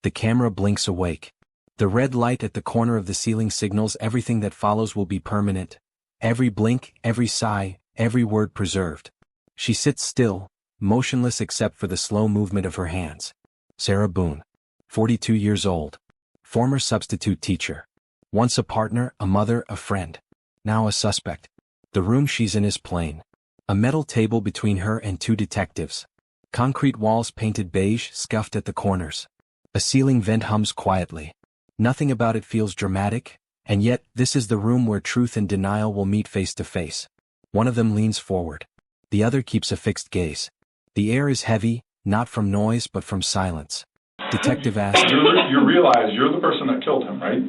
The camera blinks awake. The red light at the corner of the ceiling signals everything that follows will be permanent. Every blink, every sigh, every word preserved. She sits still, motionless except for the slow movement of her hands. Sarah Boone, 42 years old. Former substitute teacher. Once a partner, a mother, a friend. Now a suspect. The room she's in is plain. A metal table between her and two detectives. Concrete walls painted beige, scuffed at the corners. A ceiling vent hums quietly. Nothing about it feels dramatic, and yet this is the room where truth and denial will meet face to face. One of them leans forward. The other keeps a fixed gaze. The air is heavy, not from noise but from silence. Detective asked, You realize you're the person that killed him, right?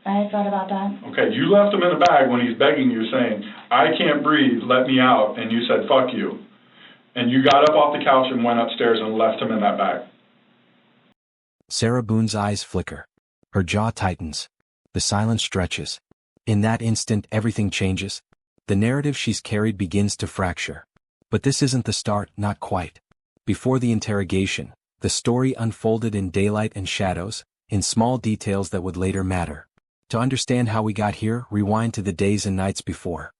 I thought about that. Okay, you left him in a bag when he's begging you, saying, I can't breathe, let me out, and you said, fuck you. And you got up off the couch and went upstairs and left him in that bag. Sarah Boone's eyes flicker. Her jaw tightens. The silence stretches. In that instant, everything changes. The narrative she's carried begins to fracture. But this isn't the start, not quite. Before the interrogation, the story unfolded in daylight and shadows, in small details that would later matter. To understand how we got here, rewind to the days and nights before.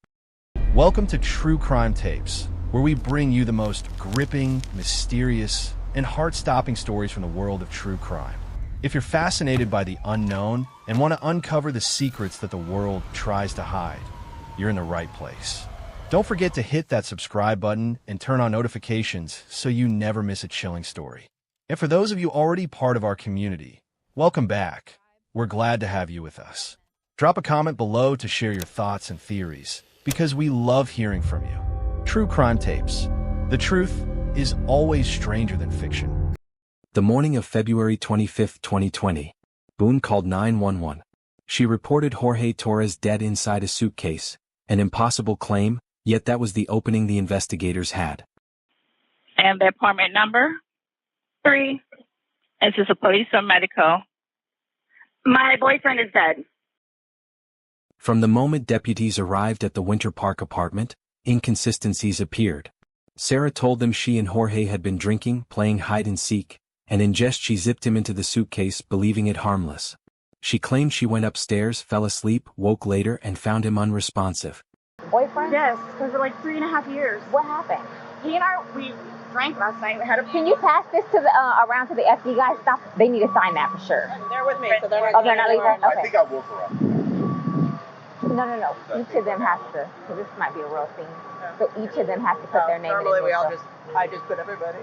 Welcome to True Crime Tapes, where we bring you the most gripping, mysterious, and heart-stopping stories from the world of true crime. If you're fascinated by the unknown and want to uncover the secrets that the world tries to hide, you're in the right place. Don't forget to hit that subscribe button and turn on notifications so you never miss a chilling story. And for those of you already part of our community, welcome back. We're glad to have you with us. Drop a comment below to share your thoughts and theories, because we love hearing from you. True Crime Tapes. The truth is always stranger than fiction. The morning of February 25, 2020, Boone called 911. She reported Jorge Torres dead inside a suitcase, an impossible claim, yet that was the opening the investigators had. And the apartment number? 3. Is this a police or medical? My boyfriend is dead. From the moment deputies arrived at the Winter Park apartment, inconsistencies appeared. Sarah told them she and Jorge had been drinking, playing hide-and-seek, and in jest she zipped him into the suitcase, believing it harmless. She claimed she went upstairs, fell asleep, woke later, and found him unresponsive. Boyfriend? Yes, for like 3.5 years. What happened? He and we drank last night. We had a. Can you pass this to the around to the FD guys? Stop. They need to sign that for sure. They're with me, so they're not. Oh, they're not leaving. Okay. I think I woke her up. No. Each of them has to. So this might be a real thing. So each of them has to put their name. Normally in I just put everybody.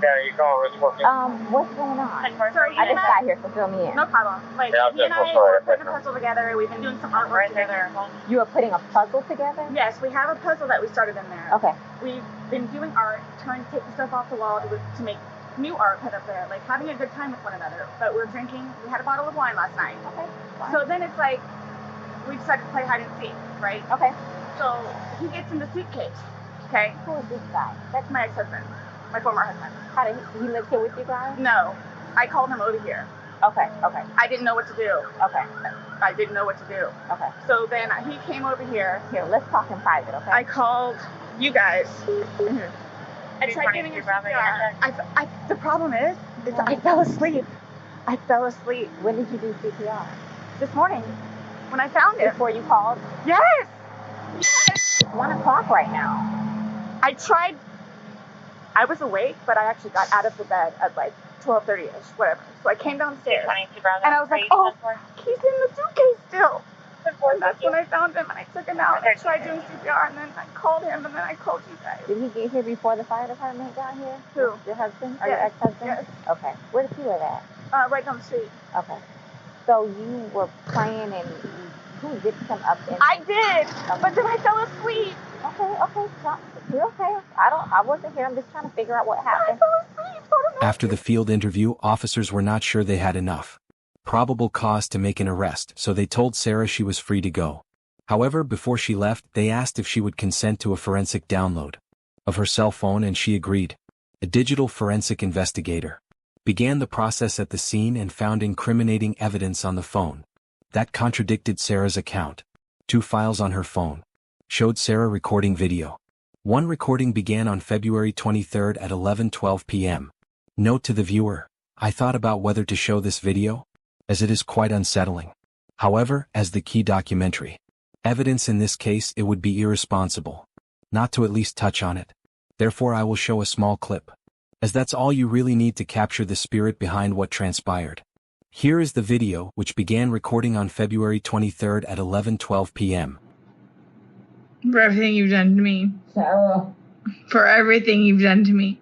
Yeah, you call it working. What's going on? So I just got here, so fill me in. No problem. Like, Yeah, he and I were putting a puzzle together. We've been doing some artwork together. You are putting a puzzle together? Yes, we have a puzzle that we started in there. Okay. We've been doing art, taking stuff off the wall to make new art put up there, like having a good time with one another. But we're drinking. We had a bottle of wine last night. Okay. Fine. So then it's like, we decided to play hide and seek, right? Okay. So he gets in the suitcase, okay? Who is this guy? That's my ex-husband, my former husband. How did he live here with you guys? No, I called him over here. Okay. I didn't know what to do. Okay. I didn't know what to do. Okay. So then he came over here. Here, let's talk in private, okay? I called you guys. Mm-hmm. I tried giving him CPR. The problem is I fell asleep. When did you do CPR? This morning, when I found it. Before you called? Yes. It's 1 o'clock right now. I tried. I was awake, but I actually got out of the bed at like 12:30ish, whatever. So I came downstairs, and I was like, oh, he's in the suitcase still. And that's when I found him, and I took him out, and I tried doing CPR, and then I called him, and then I called you guys. Did he get here before the fire department got here? Who? Your husband? Or Yes. your ex-husband? Yes. Okay. Where does he live at? Right down the street. Okay. So you were playing and who zipped him up in? I did, but then I fell asleep. Okay. You're okay. I wasn't here. I'm just trying to figure out what happened. I fell asleep. After the field interview, officers were not sure they had enough probable cause to make an arrest, so they told Sarah she was free to go. However, before she left, they asked if she would consent to a forensic download of her cell phone, and she agreed. A digital forensic investigator began the process at the scene and found incriminating evidence on the phone that contradicted Sarah's account. 2 files on her phone showed Sarah recording video. One recording began on February 23 at 11:12 p.m. Note to the viewer: I thought about whether to show this video, as it is quite unsettling. However, as the key documentary evidence in this case, it would be irresponsible not to at least touch on it. Therefore, I will show a small clip, as that's all you really need to capture the spirit behind what transpired. Here is the video, which began recording on February 23rd at 11:12 p.m. For everything you've done to me. Sarah. For everything you've done to me.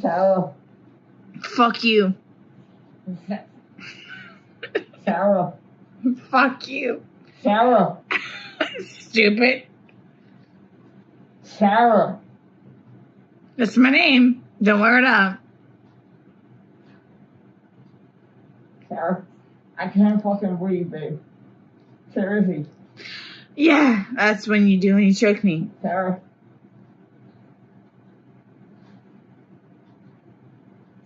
Sarah. Fuck you. Sarah. Fuck you. Sarah. Stupid. Sarah. That's my name. Don't wear it up. Sarah. I can't fucking breathe, babe. Seriously. Yeah, that's when you do when you choke me. Sarah.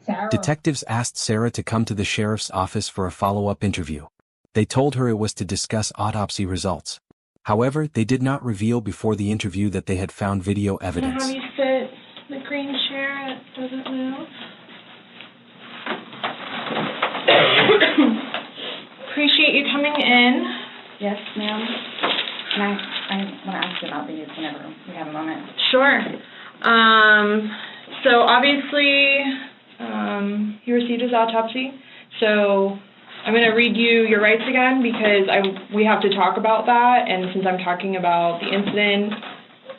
Sarah. Detectives asked Sarah to come to the sheriff's office for a follow-up interview. They told her it was to discuss autopsy results. However, they did not reveal before the interview that they had found video evidence. Have you sit in the green chair that doesn't move? Appreciate you coming in. Yes, ma'am. I want to ask you about these whenever we have a moment. Sure. So obviously, he received his autopsy. So I'm going to read you your rights again because we have to talk about that. And since I'm talking about the incident,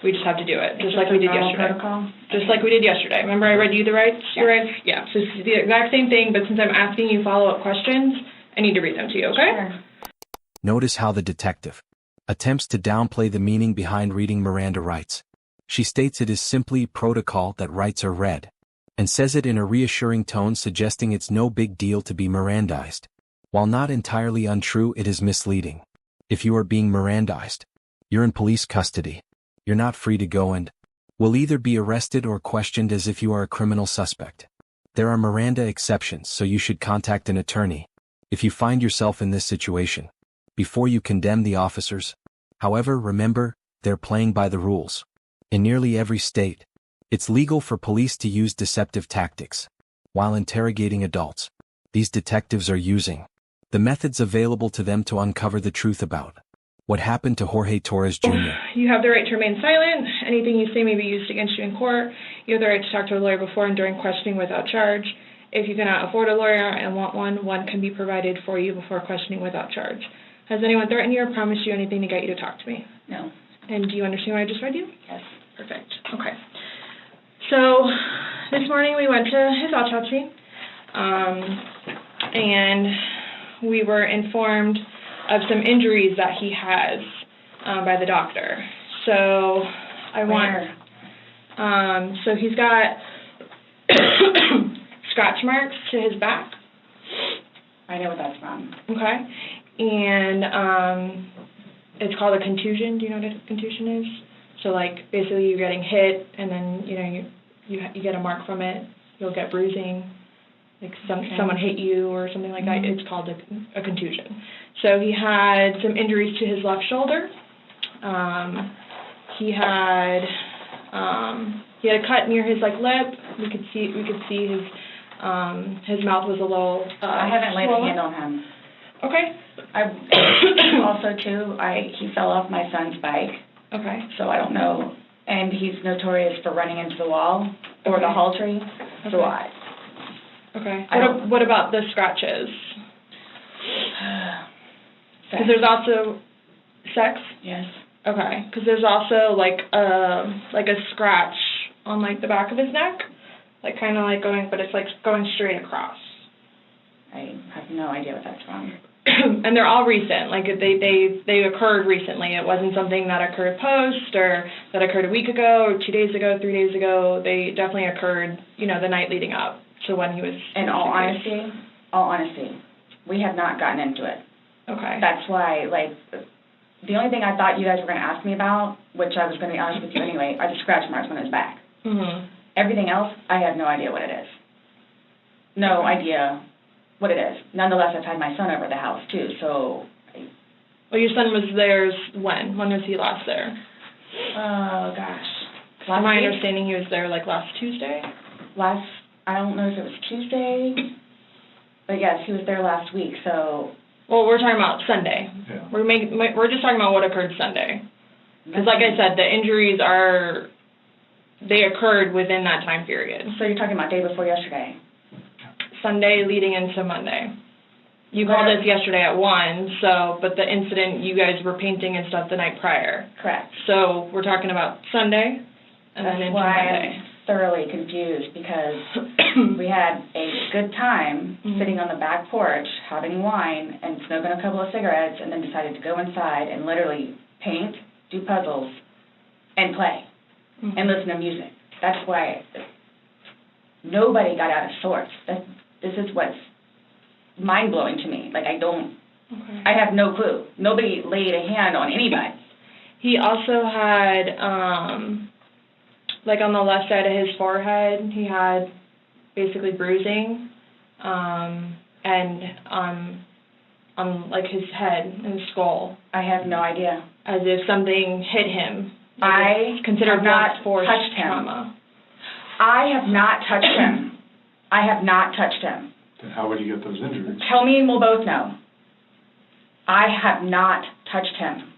we just have to do it, just like we did yesterday. Protocol? Just like we did yesterday. Remember I read you the rights? Yeah. Your rights? Yeah. So it's the exact same thing, but since I'm asking you follow-up questions, I need to read them to you, okay? Sure. Notice how the detective attempts to downplay the meaning behind reading Miranda rights. She states it is simply protocol that rights are read, and says it in a reassuring tone, suggesting it's no big deal to be Mirandized. While not entirely untrue, it is misleading. If you are being Mirandized, you're in police custody. You're not free to go and will either be arrested or questioned as if you are a criminal suspect. There are Miranda exceptions, so you should contact an attorney if you find yourself in this situation before you condemn the officers. However, remember, they're playing by the rules. In nearly every state, it's legal for police to use deceptive tactics while interrogating adults. These detectives are using the methods available to them to uncover the truth about what happened to Jorge Torres Jr. You have the right to remain silent. Anything you say may be used against you in court. You have the right to talk to a lawyer before and during questioning without charge. If you cannot afford a lawyer and want one can be provided for you before questioning without charge. Has anyone threatened you or promised you anything to get you to talk to me? No. And do you understand what I just read you? Yes. Perfect. Okay. So this morning we went to his autopsy, and we were informed of some injuries that he has by the doctor. So so he's got scratch marks to his back. I know what that's from. Okay. And it's called a contusion. Do you know what a contusion is? So like basically you're getting hit and then you get a mark from it. You'll get bruising. Like someone hit you or something like that. It's called a contusion. So he had some injuries to his left shoulder. He had a cut near his lip. We could see his mouth was a little I haven't laid a swollen. hand on him. Okay. Also too, he fell off my son's bike. Okay. So I don't know, and he's notorious for running into the wall or the hall tree. Okay. So Okay. What about the scratches? Because there's also sex. Yes. Okay. Because there's also like a scratch on the back of his neck, kind of going, but it's going straight across. I have no idea what that's from. And they're all recent. They occurred recently. It wasn't something that occurred post or that occurred a week ago or 2 days ago, 3 days ago. They definitely occurred, the night leading up to when he was. In all honesty, we have not gotten into it. Okay. That's why, the only thing I thought you guys were going to ask me about, which I was going to be honest with you anyway, are the scratch marks on his back. Mm-hmm. Everything else, I have no idea what it is. No idea what it is. Nonetheless, I've had my son over at the house, too, so. Well, your son was there when? When was he last there? Oh, gosh. From my understanding, he was there, last Tuesday? I don't know if it was Tuesday. But yes, he was there last week, so. Well, we're talking about Sunday. Yeah. We're just talking about what occurred Sunday. Because like I said, the injuries they occurred within that time period. So you're talking about day before yesterday? Sunday leading into Monday. You called us yesterday at 1, but the incident, you guys were painting and stuff the night prior. Correct. So we're talking about Sunday and then into Monday. I'm thoroughly confused because we had a good time sitting on the back porch having wine and smoking a couple of cigarettes and then decided to go inside and literally paint, do puzzles, and play and listen to music. That's why nobody got out of sorts. This is what's mind-blowing to me. Like, I have no clue. Nobody laid a hand on anybody. He also had, like on the left side of his forehead, he had basically bruising, and on like his head and his skull. I have no idea. As if something hit him. Like I considered have not force touched him. Trauma. I have not touched him. I have not touched him. Then how would you get those injuries? Tell me and we'll both know. I have not touched him.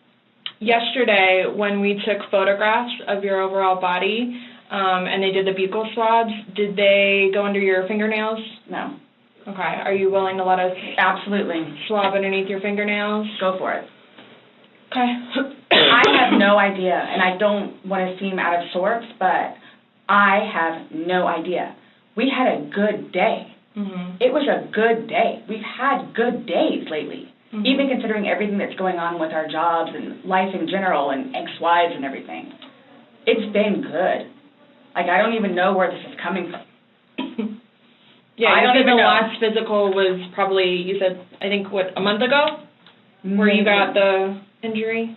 Yesterday, when we took photographs of your overall body, and they did the buccal swabs, did they go under your fingernails? No. Okay. Are you willing to let us Absolutely. swab underneath your fingernails? Go for it. Okay. I have no idea, and I don't want to seem out of sorts, but I have no idea. We had a good day. It was a good day. We've had good days lately, even considering everything that's going on with our jobs and life in general and ex-wives and everything. It's been good. Like, I don't even know where this is coming from. Yeah, I don't even the know. last physical was probably, you said, I think, a month ago? Where you got the injury,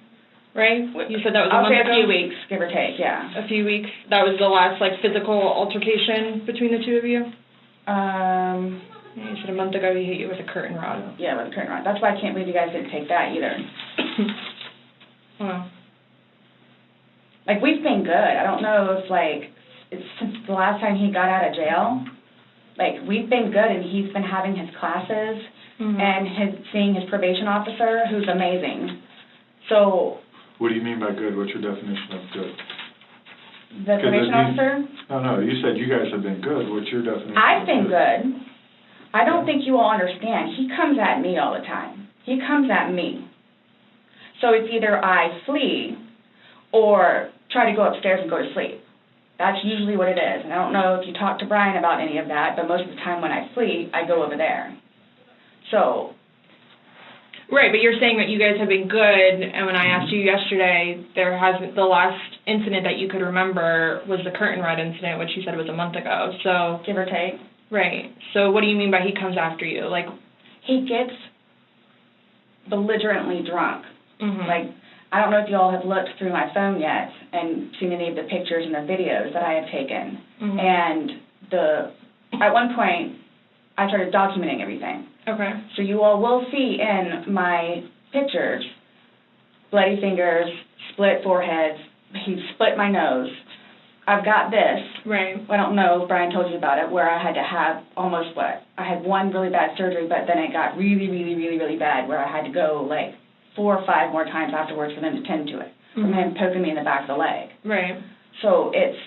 right? You said that was a month ago? I'll say a few weeks, give or take, yeah. A few weeks. That was the last, physical altercation between the two of you? You said a month ago he hit you with a curtain rod. Yeah, with a curtain rod. That's why I can't believe you guys didn't take that either. Wow. Like, we've been good. I don't know if, it's since the last time he got out of jail. Like, we've been good, and he's been having his classes and seeing his probation officer, who's amazing. So... What do you mean by good? What's your definition of good? The probation officer? No, you said you guys have been good. What's your definition? I've been good. I don't think you all understand. He comes at me all the time. He comes at me. So it's either I flee or try to go upstairs and go to sleep. That's usually what it is. And I don't know if you talk to Brian about any of that, but most of the time when I flee, I go over there. So... Right, but you're saying that you guys have been good, and when I asked you yesterday, the last incident that you could remember was the curtain rod incident, which you said was a month ago, so... Give or take. Right. So what do you mean by he comes after you? Like... He gets belligerently drunk. Mm-hmm. I don't know if you all have looked through my phone yet and seen any of the pictures and the videos that I have taken. Mm-hmm. And at one point, I started documenting everything. Okay. So you all will see in my pictures bloody fingers, split foreheads, he split my nose. I've got this. Right. I don't know if Brian told you about it, where I had to have I had one really bad surgery, but then it got really, really, really, really bad, where I had to go 4 or 5 more times afterwards for them to tend to it, from him poking me in the back of the leg. Right. So it's...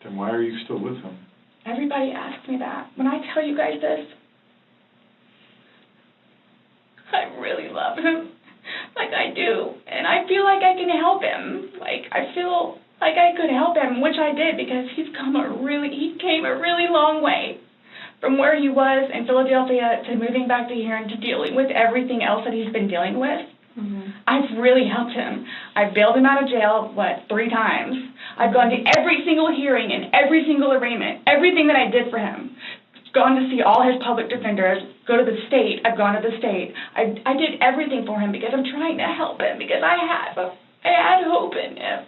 Then why are you still with him? Everybody asks me that. When I tell you guys this, I really love him. I do. And I feel like I can help him. I feel like I could help him, which I did, because he came a really long way from where he was in Philadelphia to moving back to here and to dealing with everything else that he's been dealing with. I've really helped him. I've bailed him out of jail, 3 times. I've gone to every single hearing and every single arraignment, everything that I did for him. Gone to see all his public defenders, go to the state. I've gone to the state. I did everything for him because I'm trying to help him, because I had hope in him.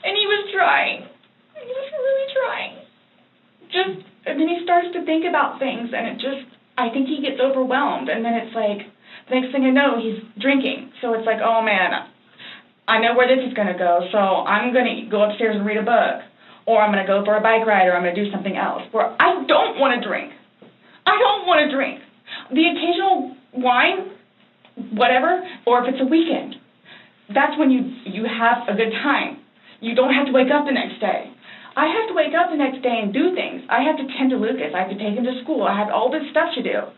And he was trying. He was really trying. And then he starts to think about things, and I think he gets overwhelmed, and then it's the next thing I know, he's drinking. So it's oh man, I know where this is going to go, so I'm going to go upstairs and read a book, or I'm going to go for a bike ride, or I'm going to do something else, where I don't want to drink. I don't want to drink. The occasional wine, whatever, or if it's a weekend, that's when you have a good time. You don't have to wake up the next day. I have to wake up the next day and do things. I have to tend to Lucas. I have to take him to school. I have all this stuff to do.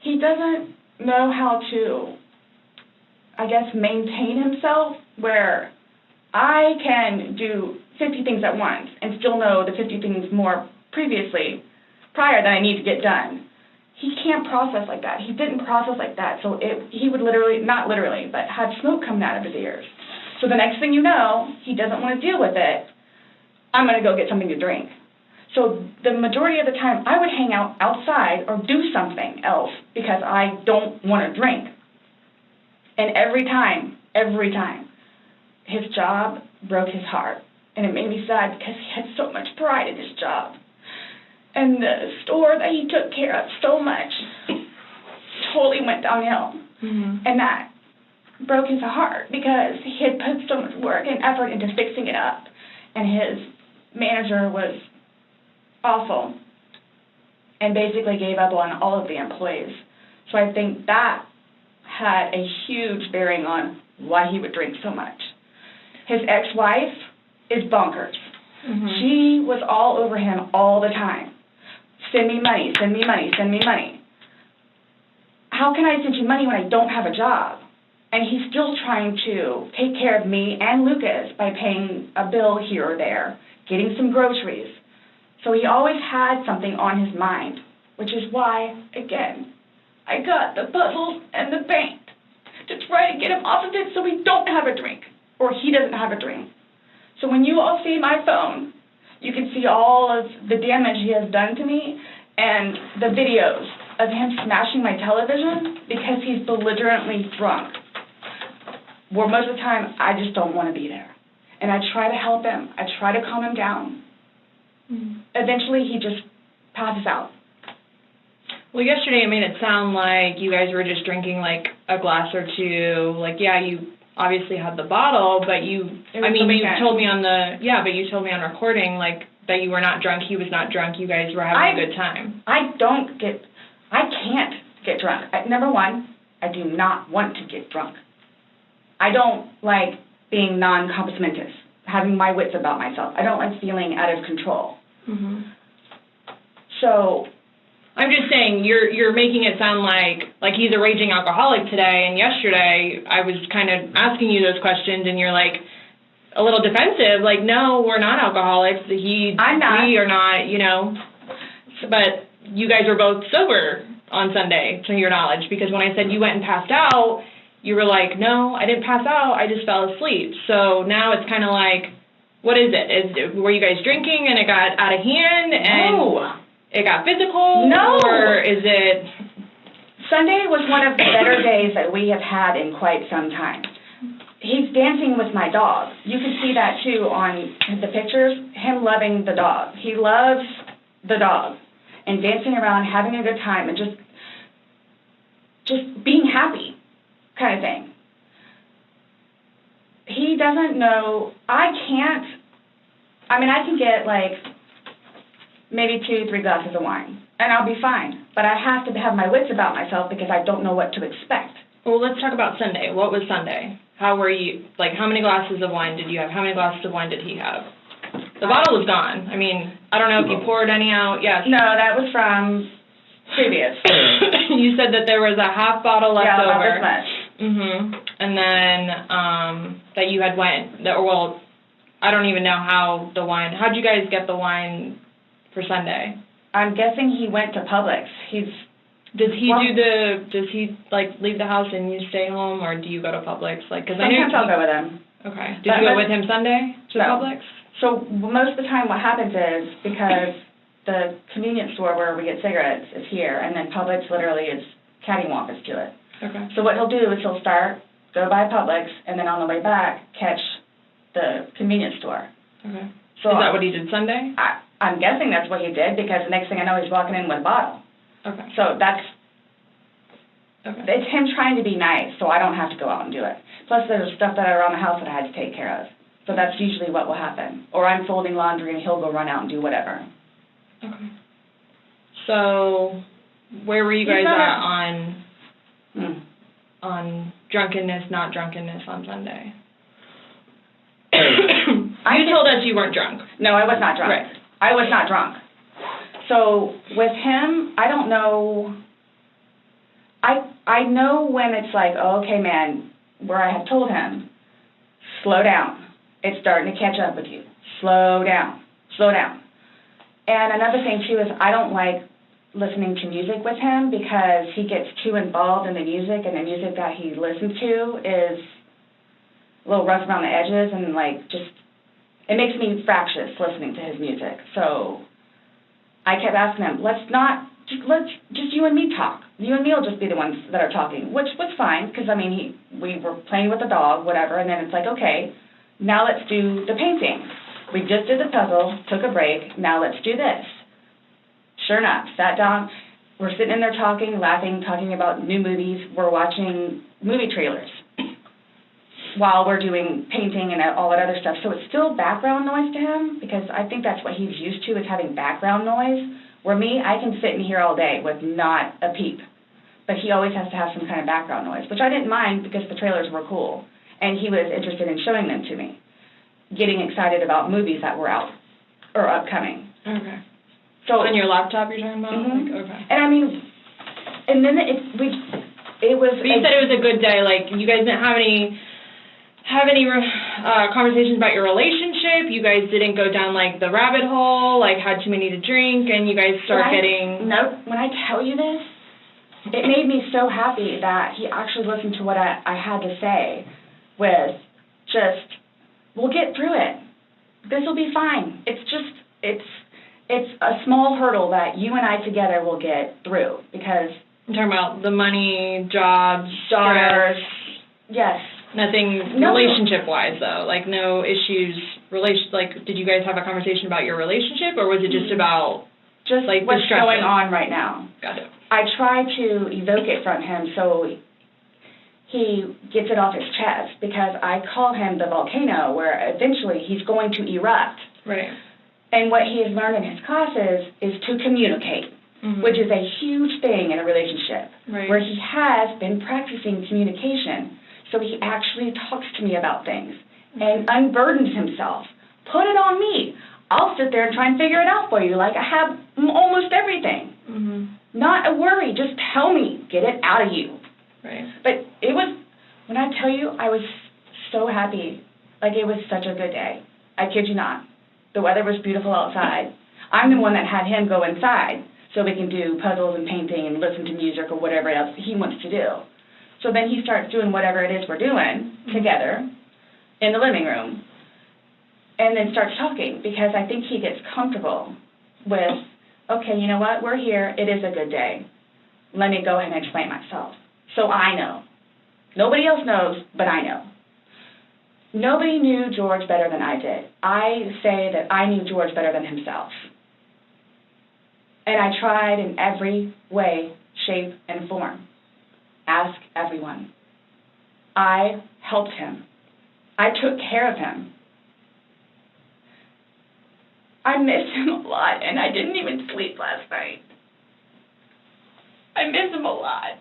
He doesn't know how to, I guess, maintain himself, where I can do 50 things at once and still know the 50 things more prior that I need to get done. He can't process like that. He didn't process like that, so he would literally, not literally, but have smoke coming out of his ears. So the next thing you know, he doesn't want to deal with it. I'm going to go get something to drink. So the majority of the time, I would hang out outside or do something else because I don't want to drink. And every time, his job broke his heart. And it made me sad because he had so much pride in his job. And the store that he took care of so much totally went downhill. Mm-hmm. And that broke his heart because he had put so much work and effort into fixing it up. And his manager was awful and basically gave up on all of the employees. So I think that had a huge bearing on why he would drink so much. His ex-wife is bonkers. Mm-hmm. She was all over him all the time. Send me money, send me money, send me money. How can I send you money when I don't have a job? And he's still trying to take care of me and Lucas by paying a bill here or there, getting some groceries. So he always had something on his mind, which is why, again, I got the puzzles and the paint to try to get him off of it so we don't have a drink, or he doesn't have a drink. So when you all see my phone, you can see all of the damage he has done to me and the videos of him smashing my television because he's belligerently drunk. Where most of the time, I just don't want to be there. And I try to help him. I try to calm him down. Mm-hmm. Eventually, he just passes out. Well, yesterday it made it sound like you guys were just drinking like a glass or two. Like, yeah, you obviously had the bottle, but you told me on recording like that you were not drunk. He was not drunk. You guys were having a good time. I can't get drunk. Number one, I do not want to get drunk. I don't like being non-compos mentis, having my wits about myself. I don't like feeling out of control. Mm-hmm. So I'm just saying you're making it sound like he's a raging alcoholic today, and yesterday I was kind of asking you those questions, and you're like a little defensive, like, no, we're not alcoholics. I'm not. We are not, you know. But you guys were both sober on Sunday, to your knowledge, because when I said you went and passed out, you were like, no, I didn't pass out, I just fell asleep. So now it's kind of like, what is it? Were you guys drinking and it got out of hand and it got physical? No. Or is it... Sunday was one of the better days that we have had in quite some time. He's dancing with my dog. You can see that, too, on the pictures, him loving the dog. He loves the dog and dancing around, having a good time, and just being happy. Kind of thing. He doesn't know. I can get like maybe 2-3 glasses of wine and I'll be fine, but I have to have my wits about myself because I don't know what to expect. Well, let's talk about Sunday. What was Sunday? How were you, like, how many glasses of wine did you have? How many glasses of wine did he have? The bottle was gone. I mean, I don't know if you poured any out. Yes. No, that was from previous. You said that there was a half bottle left over. Yeah, about this much. Mm-hmm. And then that you had I don't even know how the wine, how'd you guys get the wine for Sunday? I'm guessing he went to Publix. Does he leave the house and you stay home, or do you go to Publix? Sometimes I'll go with him. Okay. Did you go with him Sunday to Publix? So most of the time what happens is, because the convenience store where we get cigarettes is here, and then Publix literally is cattywampus to it. Okay. So what he'll do is he'll go by Publix, and then on the way back, catch the convenience store. Okay. So is that what he did Sunday? I'm guessing that's what he did, because the next thing I know, he's walking in with a bottle. Okay. So it's him trying to be nice, so I don't have to go out and do it. Plus, there's stuff that are around the house that I had to take care of. So that's usually what will happen. Or I'm folding laundry, and he'll go run out and do whatever. Okay. So, where were you guys at on drunkenness, not drunkenness on Sunday? You told us you weren't drunk. No, I was not drunk. Right. I was not drunk. So with him, I don't know. I know when it's like, oh, okay, man, where I have told him, slow down. It's starting to catch up with you. Slow down. Slow down. And another thing, too, is I don't like listening to music with him because he gets too involved in the music, and the music that he listens to is a little rough around the edges, and, like, just, it makes me fractious listening to his music. So I kept asking him, let's just you and me talk. You and me will just be the ones that are talking, which was fine, because, I mean, we were playing with the dog, whatever, and then it's like, okay, now let's do the painting. We just did the puzzle, took a break, now let's do this. Sure enough, sat down, we're sitting in there talking, laughing, talking about new movies, we're watching movie trailers while we're doing painting and all that other stuff. So it's still background noise to him, because I think that's what he's used to, is having background noise. Where me, I can sit in here all day with not a peep. But he always has to have some kind of background noise, which I didn't mind because the trailers were cool. And he was interested in showing them to me, getting excited about movies that were out or upcoming. Okay. So on your laptop you're talking about? Mm-hmm. Like, okay. And I mean, and then it was... But you said it was a good day, like you guys didn't have any conversations about your relationship? You guys didn't go down, like, the rabbit hole, like, had too many to drink, and you guys start getting... No, when I tell you this, it made me so happy that he actually listened to what I had to say with just, we'll get through it. This will be fine. It's just, it's a small hurdle that you and I together will get through, because... I'm talking about the money, jobs, daughters, stress. Yes. Nothing relationship-wise, though? Like, no issues, like, did you guys have a conversation about your relationship, or was it just about, just like, what's going on right now? Got it. I try to evoke it from him so he gets it off his chest, because I call him the volcano, where eventually he's going to erupt. Right. And what he has learned in his classes is to communicate, which is a huge thing in a relationship, where he has been practicing communication. So he actually talks to me about things and unburdens himself. Put it on me. I'll sit there and try and figure it out for you. Like, I have almost everything. Not a worry. Just tell me. Get it out of you. Right. But it was, when I tell you, I was so happy. Like, it was such a good day. I kid you not. The weather was beautiful outside. I'm the one that had him go inside so we can do puzzles and painting and listen to music or whatever else he wants to do. So then he starts doing whatever it is we're doing together in the living room, and then starts talking, because I think he gets comfortable with, okay, you know what, we're here, it is a good day. Let me go ahead and explain myself. So I know. Nobody else knows, but I know. Nobody knew George better than I did. I say that I knew George better than himself. And I tried in every way, shape, and form. Ask everyone. I helped him. I took care of him. I miss him a lot, and I didn't even sleep last night. I miss him a lot.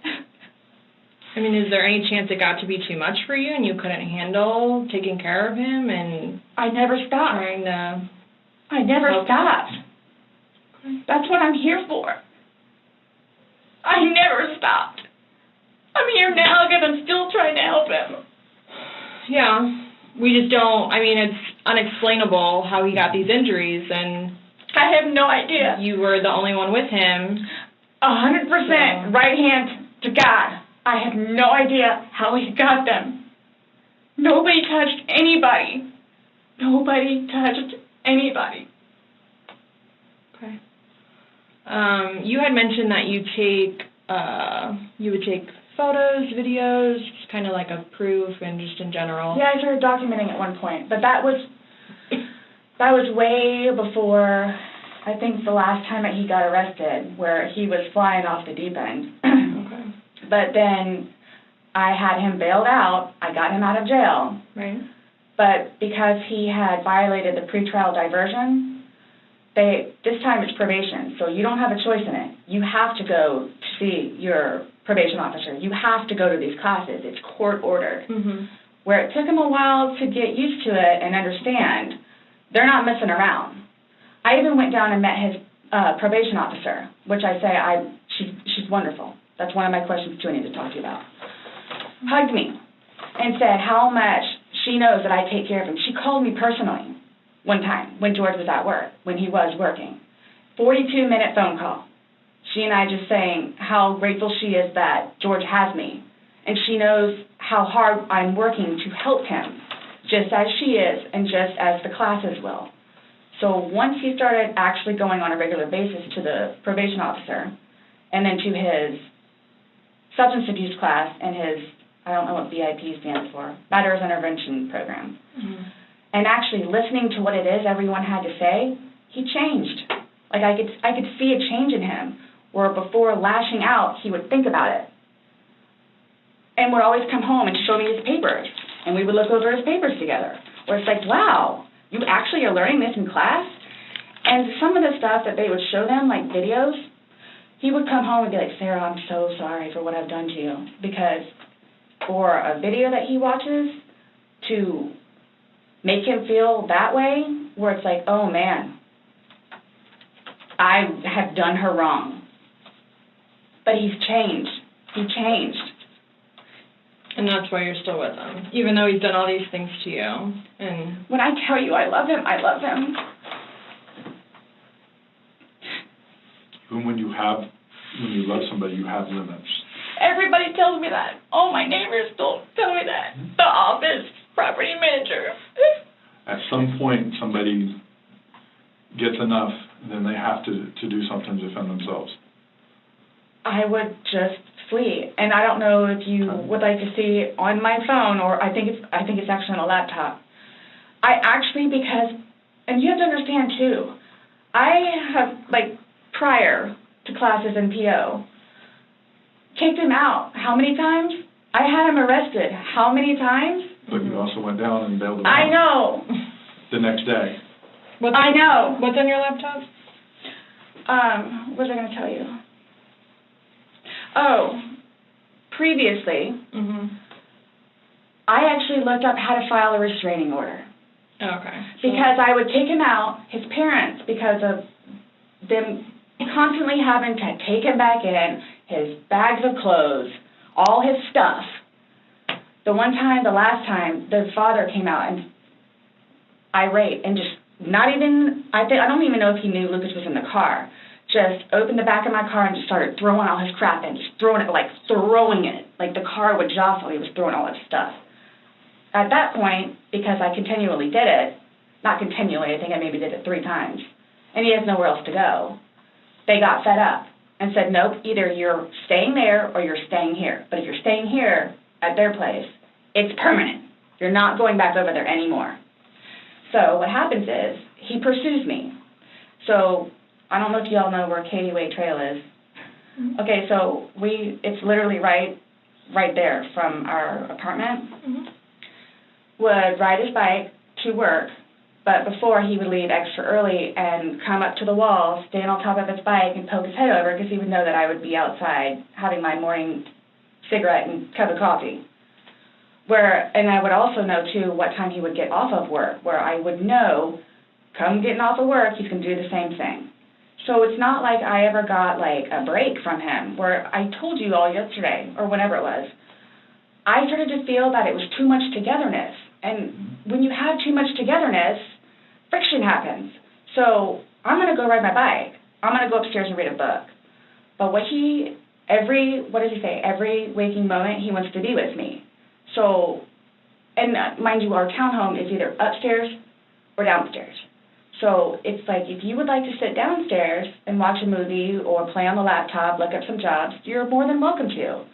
I mean, is there any chance it got to be too much for you and you couldn't handle taking care of him and... I never stopped. I never stopped. That's what I'm here for. I never stopped. I'm here now because I'm still trying to help him. Yeah, we just don't, I mean, it's unexplainable how he got these injuries, and... I have no idea. You were the only one with him. 100% right hand to God. I have no idea how he got them. Nobody touched anybody. Nobody touched anybody. Okay. You had mentioned that you would take photos, videos, just kind of like a proof and just in general. Yeah, I started documenting at one point, but that was way before, I think, the last time that he got arrested, where he was flying off the deep end. Okay. But then I had him bailed out. I got him out of jail. Right. But because he had violated the pretrial diversion, this time it's probation, so you don't have a choice in it. You have to go to see your probation officer. You have to go to these classes. It's court-ordered. Where it took him a while to get used to it and understand, they're not messing around. I even went down and met his probation officer, which I say, she's wonderful. That's one of my questions, too, I need to talk to you about. Hugged me and said how much she knows that I take care of him. She called me personally one time when George was at work, when he was working. 42-minute phone call. She and I just saying how grateful she is that George has me. And she knows how hard I'm working to help him, just as she is and just as the classes will. So once he started actually going on a regular basis to the probation officer and then to his substance abuse class and his, I don't know what BIP stands for, Batterers Intervention Program, and actually listening to what it is everyone had to say, he changed. Like I could see a change in him, where before lashing out, he would think about it. And would always come home and show me his papers, and we would look over his papers together, where it's like, wow, you actually are learning this in class? And some of the stuff that they would show them, like videos, he would come home and be like, Sarah, I'm so sorry for what I've done to you, because for a video that he watches to make him feel that way, where it's like, oh man, I have done her wrong. But he's changed. He changed. And that's why you're still with him, even though he's done all these things to you. And when I tell you I love him, I love him. Even when you love somebody, you have limits. Everybody tells me that. All my neighbors tell me that. The office, property manager. At some point, somebody gets enough, and then they have to do something to defend themselves. I would just flee, and I don't know if you would like to see on my phone, or I think it's actually on a laptop. I actually, because, and you have to understand too, I have, like, prior to classes in PO, kicked him out. How many times? I had him arrested. How many times? But you also went down and bailed him out. I know. The next day. I know. What's on your laptop? What was I going to tell you? Oh, previously, I actually looked up how to file a restraining order. Okay. Because I would take him out, his parents, because of them constantly having to take him back in, his bags of clothes, all his stuff. The last time, the father came out and irate and just not even, I don't even know if he knew Lucas was in the car, just opened the back of my car and just started throwing all his crap in, just throwing it, like the car would jostle, he was throwing all his stuff. At that point, because I continually did it, not continually, I think I maybe did it 3 times, and he has nowhere else to go, they got fed up and said, nope, either you're staying there or you're staying here. But if you're staying here at their place, it's permanent. You're not going back over there anymore. So what happens is he pursues me. So I don't know if you all know where Katie Way Trail is. Okay, so it's literally right there from our apartment. Would ride his bike to work, but before he would leave extra early and come up to the wall, stand on top of his bike and poke his head over because he would know that I would be outside having my morning cigarette and cup of coffee. And I would also know, too, what time he would get off of work, where I would know, come getting off of work, he's going to do the same thing. So it's not like I ever got, like, a break from him, where I told you all yesterday, or whenever it was, I started to feel that it was too much togetherness. And when you have too much togetherness, friction happens. So I'm going to go ride my bike. I'm going to go upstairs and read a book. But every waking moment, he wants to be with me. So, and mind you, our townhome is either upstairs or downstairs. So it's like, if you would like to sit downstairs and watch a movie or play on the laptop, look up some jobs, you're more than welcome to.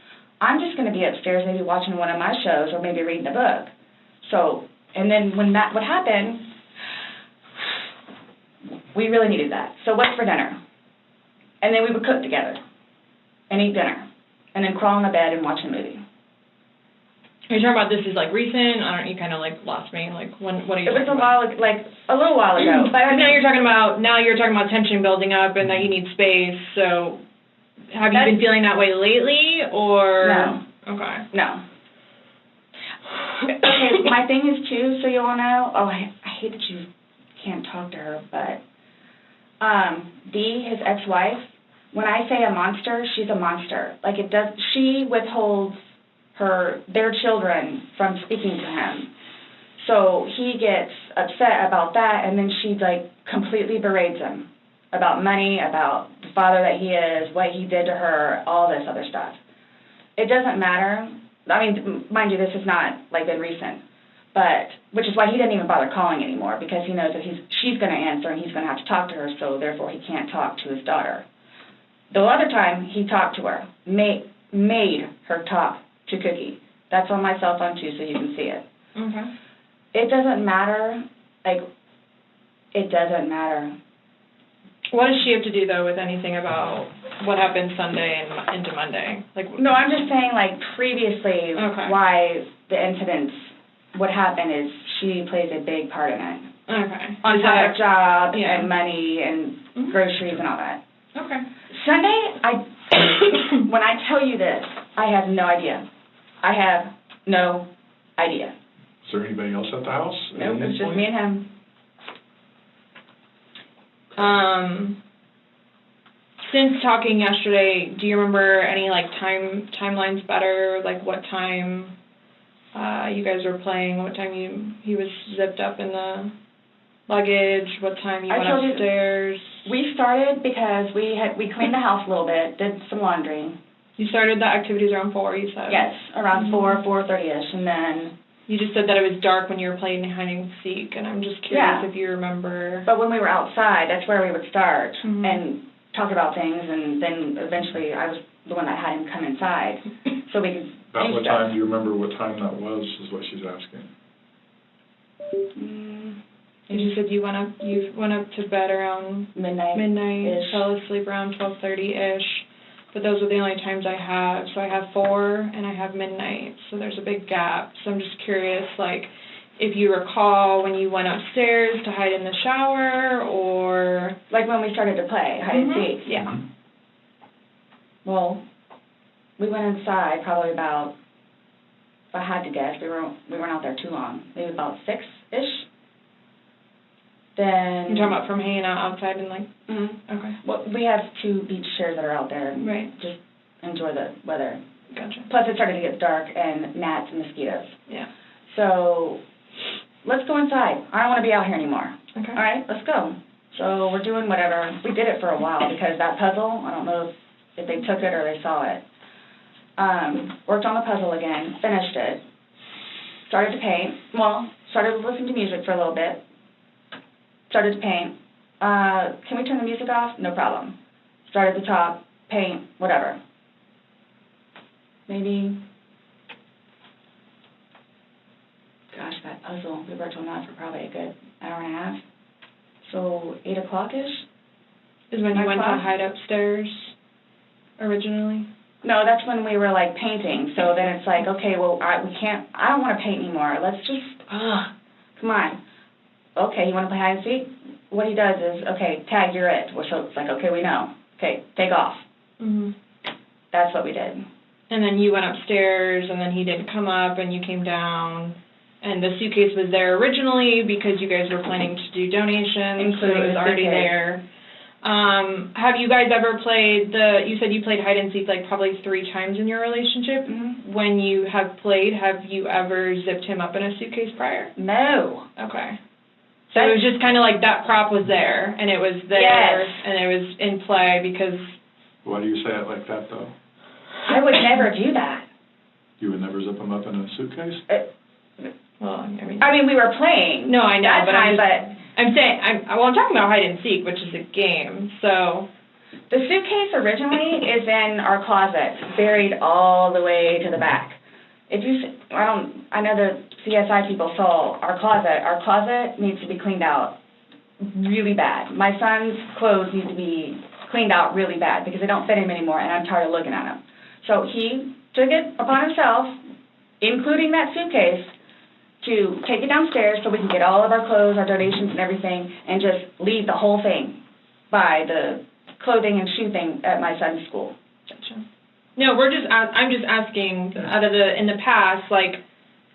I'm just going to be upstairs maybe watching one of my shows or maybe reading a book. So, and then when that would happen, we really needed that. So what's for dinner? And then we would cook together and eat dinner and then crawl in the bed and watch a movie. Are you talking about this is like recent? I don't. You kind of like lost me. Like when? What are you? It was a little while ago. But now you're talking about tension building up and that you need space. So have you been feeling that way lately, or no? Okay. No. Okay. My thing is too, so you all know. Oh, I hate that you can't talk to her, but Dee, his ex-wife. When I say a monster, she's a monster. Like she withholds their children from speaking to him. So he gets upset about that, and then she like completely berates him about money, about the father that he is, what he did to her, all this other stuff. It doesn't matter. I mean, mind you, this has not like been recent, but which is why he didn't even bother calling anymore, because he knows that she's going to answer and he's going to have to talk to her, so therefore he can't talk to his daughter. The other time he talked to her, made her talk to Cookie. That's on my cell phone too, so you can see it. Okay. It doesn't matter. Like, it doesn't matter. What does she have to do though with anything about what happened Sunday and into Monday? Like, no, I'm just saying like previously why the incidents would happen is she plays a big part in it. Okay. On top of job and money and groceries and all that. Okay. Sunday, when I tell you this, I have no idea. I have no idea. Is there anybody else at the house? Nope, it's just me and him. Since talking yesterday, do you remember any like timelines better? Like what time you guys were playing? What time he was zipped up in the luggage? What time you went upstairs? We started because we cleaned the house a little bit, did some laundry. You started the activities around 4, you said? Yes, around 4:30ish, and then... You just said that it was dark when you were playing hide and seek, and I'm just curious if you remember... But when we were outside, that's where we would start and talk about things, and then eventually I was the one that had him come inside so we could About what time, do you remember what time that was, is what she's asking. And you said you went up to bed around midnight, fell asleep around 12:30ish. But those are the only times I have. So I have 4 and I have midnight. So there's a big gap. So I'm just curious, like, if you recall when you went upstairs to hide in the shower, or like when we started to play hide and seek. Yeah. Well, we went inside probably about, if I had to guess, we weren't out there too long. Maybe about 6-ish. Then you're talking about from hanging out outside and like. Okay. Well, we have 2 beach chairs that are out there and just enjoy the weather. Gotcha. Plus, it started to get dark and gnats and mosquitoes. Yeah. So let's go inside. I don't want to be out here anymore. Okay. All right, let's go. So we're doing whatever. We did it for a while because that puzzle, I don't know if they took it or they saw it. Worked on the puzzle again, finished it, started to paint. Well, started listening to music for a little bit. Started to paint. Can we turn the music off? No problem. Start at the top, paint, whatever. Maybe, gosh, that puzzle, we worked on that for probably a good hour and a half. So 8 o'clock-ish? Is when you went to hide upstairs originally? No, that's when we were like painting. So then it's like, okay, well, I don't want to paint anymore. Let's just, come on. Okay, you want to play hide and seek? What he does is, okay, tag, you're it. So it's like, okay, we know. Okay, take off. That's what we did. And then you went upstairs, and then he didn't come up, and you came down, and the suitcase was there originally because you guys were planning to do donations, so it was already there. Have you guys ever played you said you played hide and seek like probably 3 times in your relationship. When you have played, have you ever zipped him up in a suitcase prior? No. Okay. So it was just kind of like that prop was there, and it was there, and it was in play because... Why do you say it like that, though? I would never do that. You would never zip them up in a suitcase? Well, I mean, we were playing. No, I know, but I'm I'm talking about hide and seek, which is a game, so... The suitcase originally is in our closet, buried all the way to the back. I know the CSI people saw our closet. Our closet needs to be cleaned out really bad. My son's clothes need to be cleaned out really bad because they don't fit him anymore, and I'm tired of looking at them. So he took it upon himself, including that suitcase, to take it downstairs so we can get all of our clothes, our donations and everything, and just leave the whole thing by the clothing and shoe thing at my son's school. Gotcha. No, I'm just asking, in the past, like,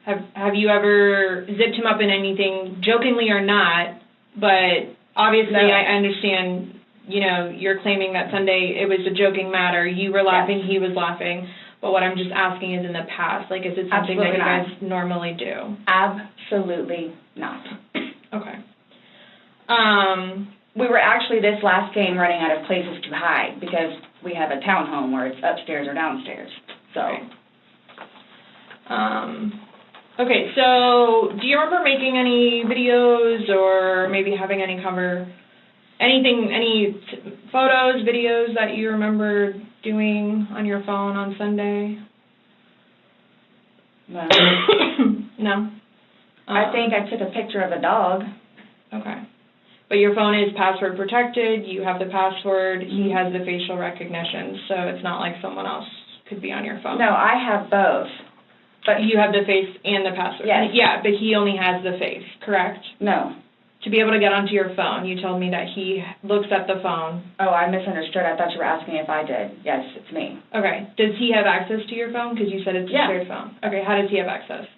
have you ever zipped him up in anything, jokingly or not, but obviously no. I understand, you know, you're claiming that Sunday it was a joking matter, you were laughing, he was laughing, but what I'm just asking is in the past, like, is it something that you guys normally do? Absolutely not. Okay. We were actually this last game running out of places to hide because we have a townhome where it's upstairs or downstairs. So. Okay, so do you remember making any videos or maybe having any any photos, videos that you remember doing on your phone on Sunday? No. No? I think I took a picture of a dog. Okay. But your phone is password protected, you have the password, he has the facial recognition, so it's not like someone else could be on your phone. No, I have both. But you have the face and the password? Yes. Yeah, but he only has the face, correct? No. To be able to get onto your phone, you told me that he looks at the phone. Oh, I misunderstood. I thought you were asking if I did. Yes, it's me. Okay. Does he have access to your phone? Because you said it's a shared phone. Okay, how does he have access?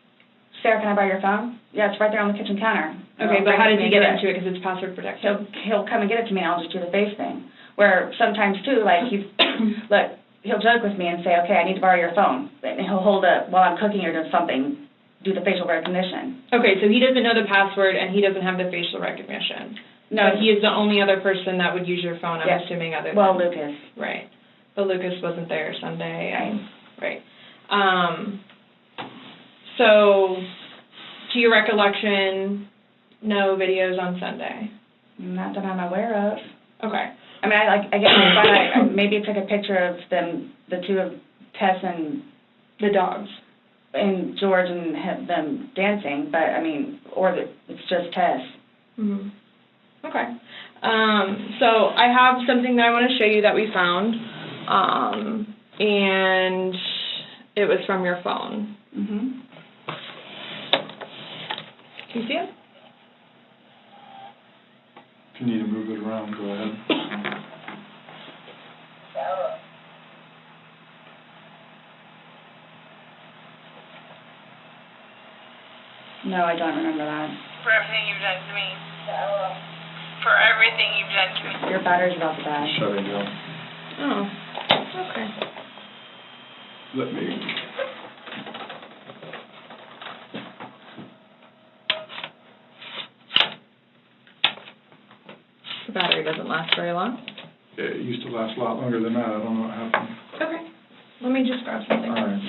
Sarah, can I borrow your phone? Yeah, it's right there on the kitchen counter. Okay, but how does he get into it because it's password protected? He'll come and get it to me and I'll just do the face thing. Where sometimes too, like look, he'll joke with me and say, okay, I need to borrow your phone. And he'll hold it while I'm cooking or doing something, do the facial recognition. Okay, so he doesn't know the password and he doesn't have the facial recognition. No. But he is the only other person that would use your phone, I'm assuming, other than... Well, Lucas. Right. But Lucas wasn't there Sunday. Right. So, to your recollection, no videos on Sunday? Not that I'm aware of. Okay. I mean, I get my fun. I maybe took a picture of them, the two of Tess and... The dogs. And George and them dancing, but I mean, it's just Tess. Mm-hmm. Okay. So I have something that I want to show you that we found, and it was from your phone. Mm-hmm. Can you see it? If you need to move it around, go ahead. No, I don't remember that. For everything you've done to me. For everything you've done to me. Your battery's about to die. Shutting down. Oh, okay. Let me... The battery doesn't last very long. It used to last a lot longer than that. I don't know what happened. Okay. Let me just grab something. All right.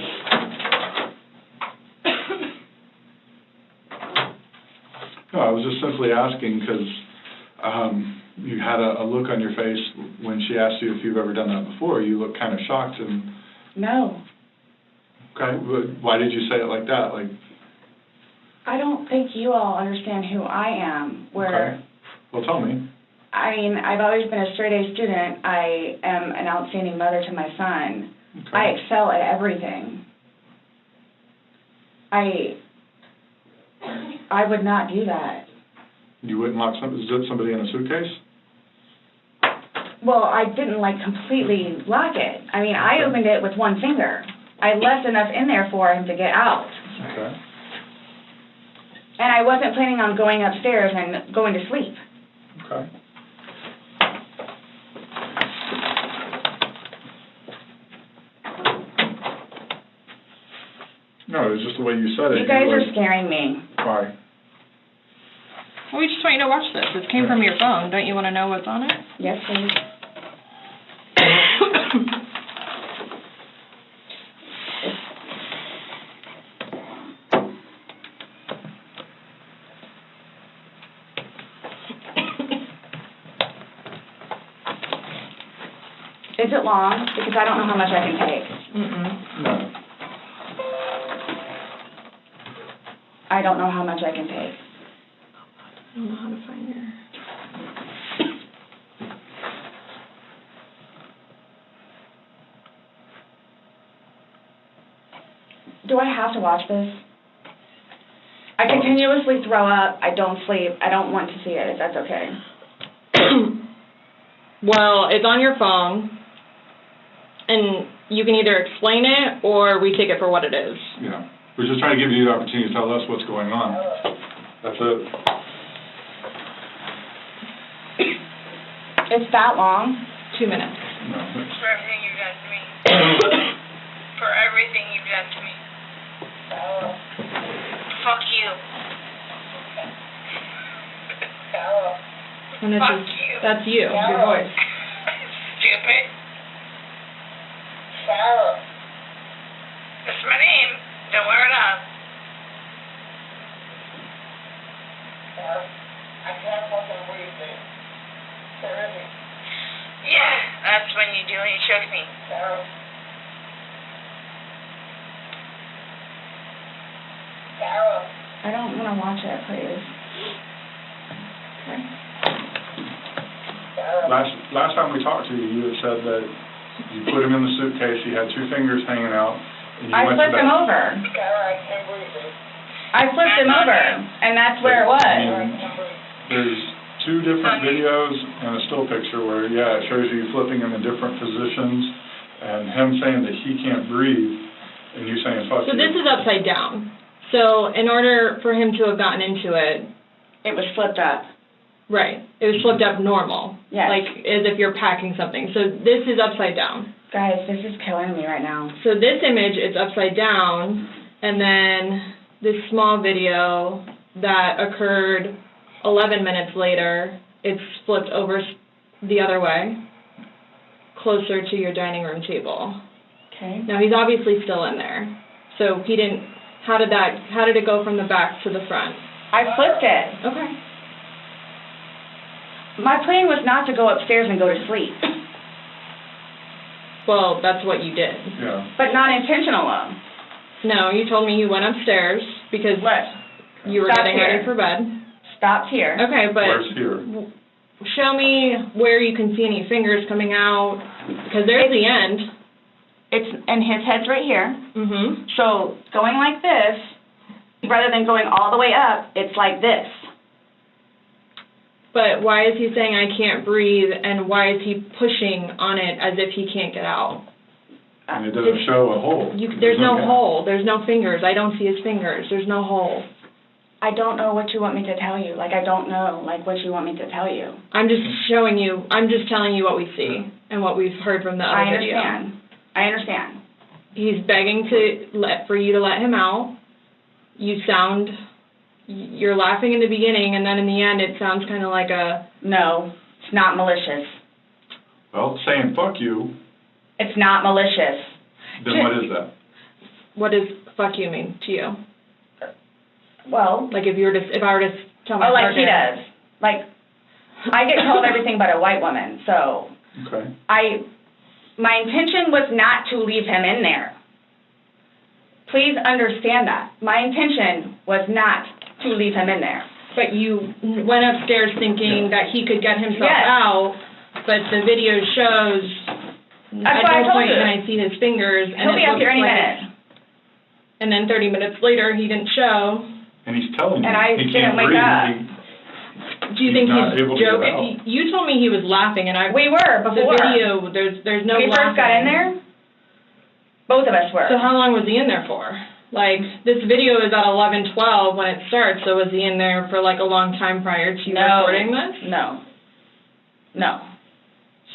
No, I was just simply asking because you had a look on your face when she asked you if you've ever done that before. You looked kind of shocked and... No. Okay, but why did you say it like that? Like... I don't think you all understand who I am. Okay. Well, tell me. I mean, I've always been a straight-A student. I am an outstanding mother to my son. Okay. I excel at everything. I would not do that. You wouldn't zip somebody in a suitcase? Well, I didn't, completely lock it. I mean, I opened it with one finger. I left enough in there for him to get out. Okay. And I wasn't planning on going upstairs and going to sleep. Okay. No, it was just the way you said it. You guys are scaring me. Why? Well, we just want you to watch this. This came from your phone. Don't you want to know what's on it? Yes, please. Is it long? Because I don't know how much I can take. No. I don't know how much I can take. I don't know how to find your... Do I have to watch this? I continuously throw up. I don't sleep. I don't want to see it, if that's okay. Well, it's on your phone, and you can either explain it or we take it for what it is. Yeah. We're just trying to give you the opportunity to tell us what's going on. That's it. It's that long? 2 minutes. No. For everything you've done to me. For everything you've done to me. Fuck you. And this Fuck is, you. that's you, your voice. Stupid. That's my name. Don't wear it up. I can't fucking breathe, man. Terrific. Yeah, that's when you do when you choke me. Sarah. I don't want to watch it, please. Okay. Last time we talked to you, you had said that you put him in the suitcase, he had 2 fingers hanging out, and you I went flipped to him bed. over. Sarah, I can't breathe, man. I flipped him over, and that's where it was. There's 2 different videos and a still picture where, yeah, it shows you flipping him in different positions, and him saying that he can't breathe, and you saying fuck you. So this is upside down. So in order for him to have gotten into it, It was flipped up. right, it was flipped up normal. Yes. Like as if you're packing something. So this is upside down. Guys, this is killing me right now. So this image is upside down, and then this small video that occurred 11 minutes later, it's flipped over the other way, closer to your dining room table. Okay. Now he's obviously still in there. So he didn't, how did it go from the back to the front? I flipped it. Okay. My plan was not to go upstairs and go to sleep, Well, that's what you did. Yeah. but not intentional though. No, you told me you went upstairs because What? you were Stop getting here. ready for bed. Stopped here. Okay, but Where's here? show me where you can see any fingers coming out, because there's the end. It's, and his head's right here. Mm-hmm. So going like this, rather than going all the way up, it's like this. But why is he saying I can't breathe, and why is he pushing on it as if he can't get out? And it doesn't show a hole. There's no gap. hole. There's no fingers. I don't see his fingers. There's no hole. I don't know what you want me to tell you. Like, I don't know, like, what you want me to tell you. I'm just showing you. I'm just telling you what we see and what we've heard from the other video. I understand. He's begging for you to let him out. You're laughing in the beginning, and then in the end, it sounds kind of like a... No, it's not malicious. Well, saying fuck you, It's not malicious. then what is that? What does fuck you mean to you? Well... Like if I were to tell my like he partner... does. Like, I get told everything but a white woman, so... Okay. My intention was not to leave him in there. Please understand that. My intention was not to leave him in there. But you went upstairs thinking that he could get himself Yes. out, but the video shows That's at what I no told point you. can I see his fingers. He'll be up here any minute. And then 30 minutes later, he didn't show. And he's telling you And I he didn't can't wake breathe. up. Do you think not he's able to get joking? You told me he was laughing, and We were before. The video, there's no When we laughing. first got in there, both of us were. So how long was he in there for? Like, this video is at 11:12 when it starts, so was he in there for like a long time prior to you recording this? No.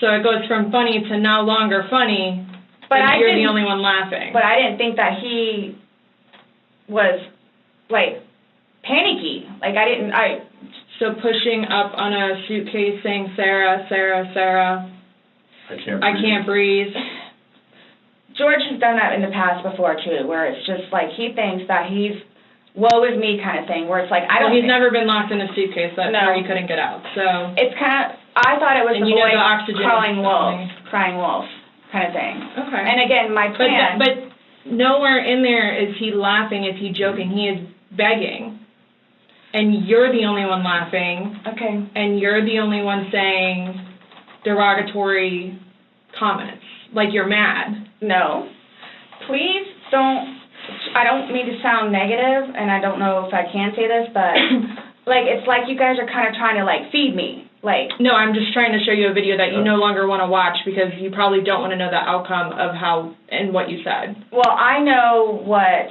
So it goes from funny to no longer funny, But you're the only one laughing. But I didn't think that he was, like, panicky. Like, So pushing up on a suitcase saying, Sarah, Sarah, Sarah, I can't breathe. George has done that in the past before, too, where it's just like he thinks that he's woe is me kind of thing, where it's like, He's never been locked in a suitcase where he couldn't get out, so. It's kind of, I thought it was the boy the oxygen crying wolf kind of thing. Okay. And again, my plan. But nowhere in there is he laughing, is he joking, he is begging. And you're the only one laughing. Okay. And you're the only one saying derogatory comments, like you're mad. No. Please don't I don't mean to sound negative, and I don't know if I can say this, but like it's like you guys are kind of trying to like feed me. Like, no, I'm just trying to show you a video that you no longer want to watch because you probably don't want to know the outcome of how and what you said. Well, I know what.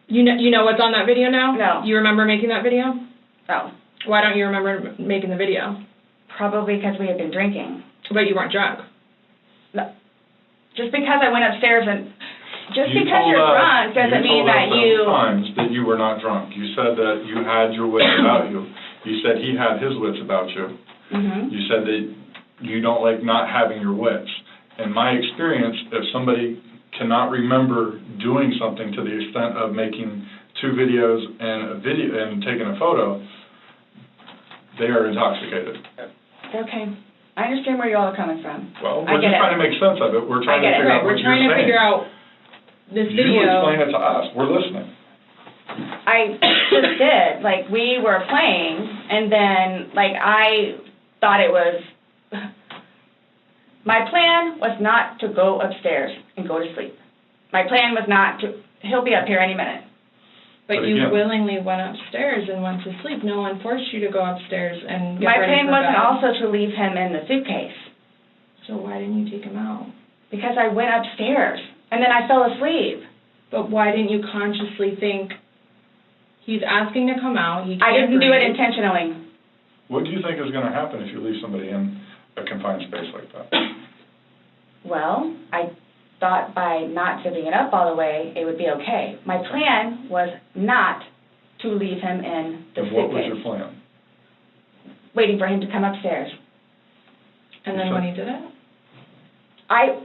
You know what's on that video now? No. You remember making that video? No. Why don't you remember making the video? Probably because we had been drinking. But you weren't drunk. No. Just because I went upstairs and... Just because you're drunk doesn't mean that you... You told us several times that you were not drunk. You said that you had your wits about you. You said he had his wits about you. Mm-hmm. You said that you don't like not having your wits. In my experience, if somebody cannot remember doing something to the extent of making 2 videos and taking a photo, they are intoxicated. Okay. I understand where you all are coming from. Well, we're just trying to make sense of it. We're trying to figure out what you're saying. We're trying to figure out this video. You explain it to us. We're listening. I just did. Like, we were playing, and then, like, I thought it was... My plan was not to go upstairs and go to sleep. My plan was not to... He'll be up here any minute. But you willingly went upstairs and went to sleep. No one forced you to go upstairs and get ready for bed. My plan wasn't also to leave him in the suitcase. So why didn't you take him out? Because I went upstairs, and then I fell asleep. But why didn't you consciously think... He's asking to come out. I didn't do it intentionally. What do you think is going to happen if you leave somebody in a confined space like that? Well, I thought by not giving it up all the way, it would be okay. My plan was not to leave him in the suitcase. And what was your plan? Waiting for him to come upstairs. And then when he did it? I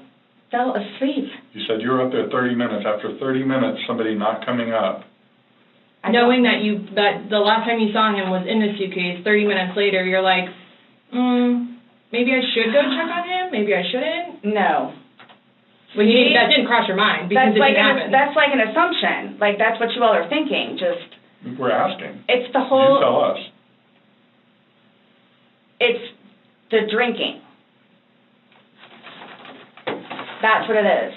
fell asleep. You said you were up there 30 minutes. After 30 minutes, somebody not coming up. Knowing that the last time you saw him was in the suitcase, 30 minutes later, you're like, maybe I should go check on him? Maybe I shouldn't? No. Well, that didn't cross your mind because it didn't happen. That's like an assumption. Like, that's what you all are thinking. Just... We're asking. It's the whole... You tell us. It's the drinking. That's what it is.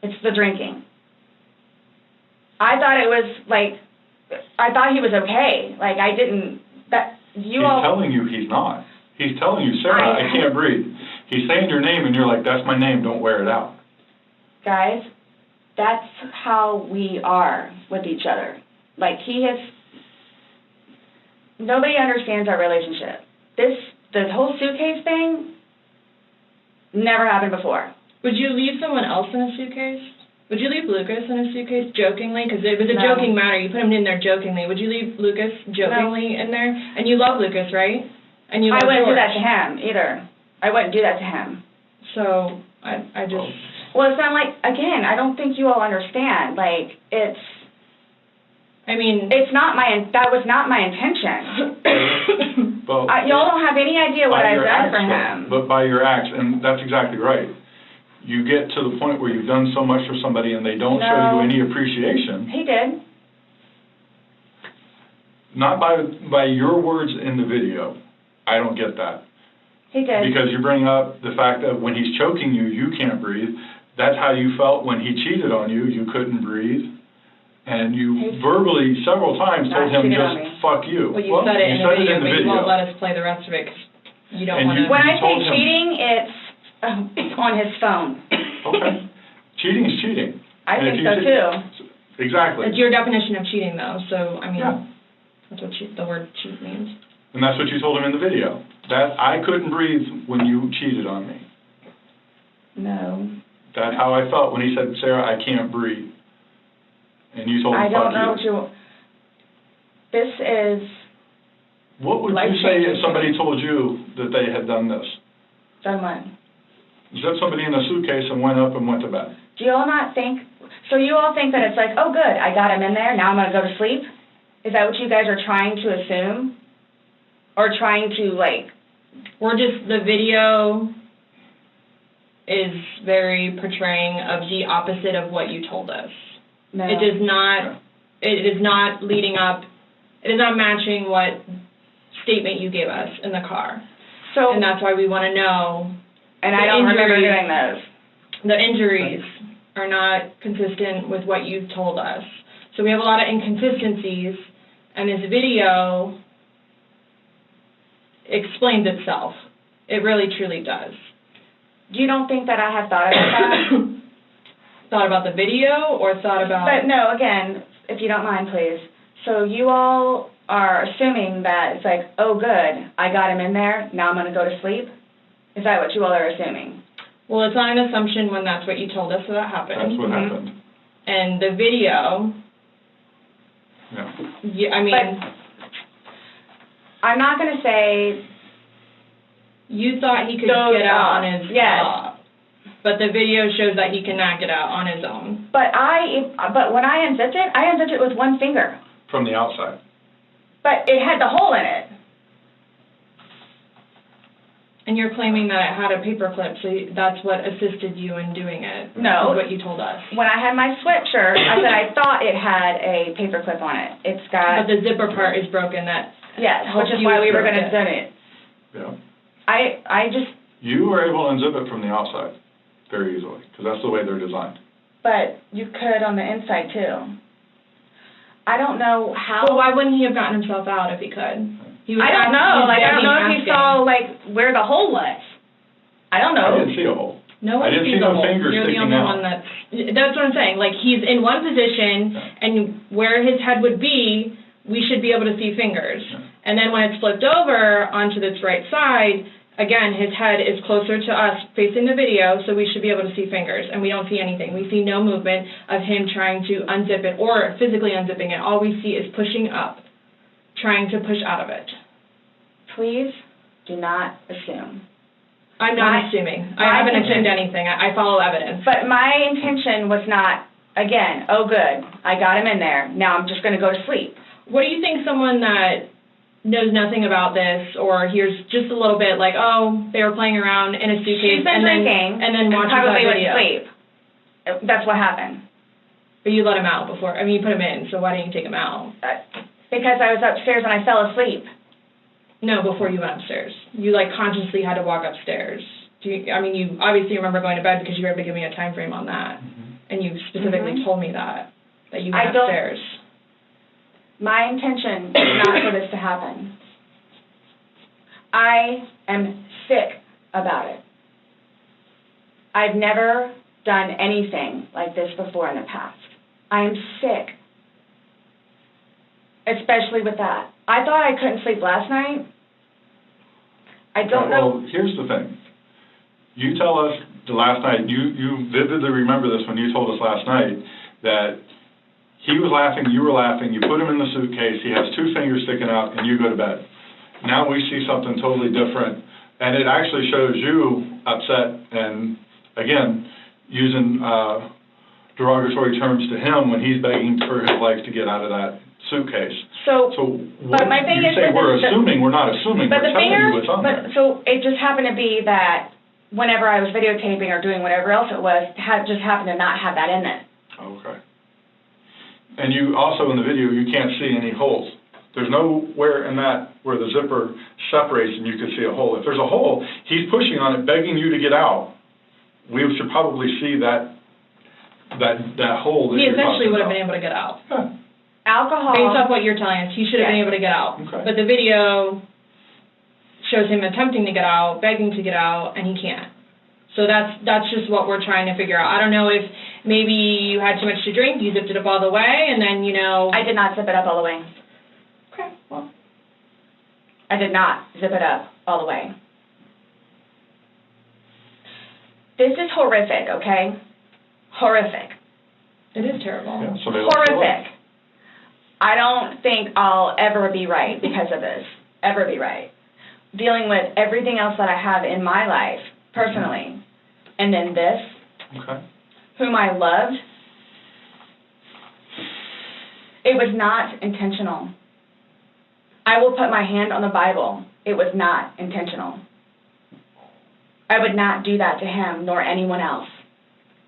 It's the drinking. I thought it was, like, I thought he was okay. Like, I didn't, He's telling you he's not. He's telling you, Sarah, I can't breathe. He's saying your name, and you're like, that's my name, don't wear it out. Guys, that's how we are with each other. Like, nobody understands our relationship. The whole suitcase thing never happened before. Would you leave someone else in a suitcase? Would you leave Lucas in a suitcase jokingly? Because it was a joking matter. You put him in there jokingly. Would you leave Lucas jokingly in there? And you love Lucas, right? And you love I wouldn't George. do that to him either. I wouldn't do that to him. So I just... Well, it's not like, again, I don't think you all understand. Like, it's... I mean... That was not my intention. Y'all don't have any idea what I've done for him. But by your acts, and that's exactly right. You get to the point where you've done so much for somebody and they don't show you any appreciation. He did. Not by your words in the video. I don't get that. He did. Because you bring up the fact that when he's choking you, you can't breathe. That's how you felt when he cheated on you. You couldn't breathe. And you verbally several times told him just fuck you. Well, you said it in the video, but you won't let us play the rest of it because you don't want to... When I say cheating, it's on his phone. Okay. Cheating is cheating. I think so, too. Exactly. It's your definition of cheating, though, so, I mean, that's what the word cheat means. And that's what you told him in the video. That I couldn't breathe when you cheated on me. No. That's how I felt when he said, Sarah, I can't breathe. And you told him, I don't know what you... This is... What would you say if somebody told you that they had done this? Done what? Zip somebody in a suitcase and went up and went to bed. Do you all not think... So you all think that it's like, oh, good, I got him in there, now I'm going to go to sleep? Is that what you guys are trying to assume? Or trying to, like... The video is very portraying of the opposite of what you told us. No. It is not leading up, it is not matching what statement you gave us in the car. And that's why we want to know. And I don't remember doing those. The injuries. are not consistent with what you've told us. So we have a lot of inconsistencies, and this video explains itself. It really, truly does. You don't think that I have thought about that? Thought about the video, or thought about... But no, again, if you don't mind, please. So you all are assuming that it's like, oh, good, I got him in there, now I'm going to go to sleep? Is that what you all are assuming? Well, it's not an assumption when that's what you told us that happened. That's what happened. And the video... Yeah. I mean... But I'm not going to say... You thought he could get out on his yes. But the video shows that he cannot get out on his own. But when I unzipped it with one finger. From the outside. But it had the hole in it. And you're claiming that it had a paper clip, so that's what assisted you in doing it. No. Is what you told us. When I had my sweatshirt, I said I thought it had a paper clip on it. It's got... But the zipper part is broken. Yes, which is why we were going to zip it. Yeah. I just... You were able to unzip it from the outside very easily, because that's the way they're designed. But you could on the inside, too. I don't know how... Well, why wouldn't he have gotten himself out if he could? I don't know. I don't know if he saw, where the hole was. I don't know. I didn't see a hole. No one sees a hole. You're the only one that's what I'm saying. Like, he's in one position, and where his head would be, we should be able to see fingers. Yeah. And then when it's flipped over onto this right side, again, his head is closer to us facing the video, so we should be able to see fingers, and we don't see anything. We see no movement of him trying to unzip it or physically unzipping it. All we see is pushing up, trying to push out of it. Please do not assume. I'm not assuming. I haven't assumed anything. I follow evidence. But my intention was not, again, oh good, I got him in there, now I'm just going to go to sleep. What do you think someone that knows nothing about this or hears just a little bit like, oh, they were playing around in a suitcase She's been drinking and then watches that probably video? Went to sleep. That's what happened. But you let him out before. I mean, you put him in, so why didn't you take him out? Because I was upstairs and I fell asleep. No, before you went upstairs. You, consciously had to walk upstairs. You obviously remember going to bed because you were able to give me a time frame on that. Mm-hmm. And you specifically told me that you went upstairs. My intention is not for this to happen. I am sick about it. I've never done anything like this before in the past. I am sick. Especially with that. I thought I couldn't sleep last night. I don't know. Well, here's the thing. You tell us the last night, you vividly remember this when you told us last night, that he was laughing, you were laughing, you put him in the suitcase, he has two fingers sticking out, and you go to bed. Now we see something totally different, and it actually shows you upset and, again, using derogatory terms to him when he's begging for his life to get out of that suitcase. So what, but my thing you is say we're assuming, we're not assuming, we're telling you what's on there. So it just happened to be that whenever I was videotaping or doing whatever else it was, just happened to not have that in it. Okay. And you also, in the video, you can't see any holes. There's nowhere in that where the zipper separates and you can see a hole. If there's a hole, he's pushing on it, begging you to get out. We should probably see that hole that he you're eventually talking would have about. been able to get out. Huh. Alcohol. Based off what you're telling us, he should have been able to get out. Okay. But the video shows him attempting to get out, begging to get out, and he can't. So that's just what we're trying to figure out. I don't know if maybe you had too much to drink, you zipped it up all the way, and then, I did not zip it up all the way. Okay, well. I did not zip it up all the way. This is horrific, okay? Horrific. It is terrible. Yeah, horrific. I don't think I'll ever be right because of this. Ever be right. Dealing with everything else that I have in my life, personally. And then this, whom I loved, it was not intentional. I will put my hand on the Bible. It was not intentional. I would not do that to him nor anyone else.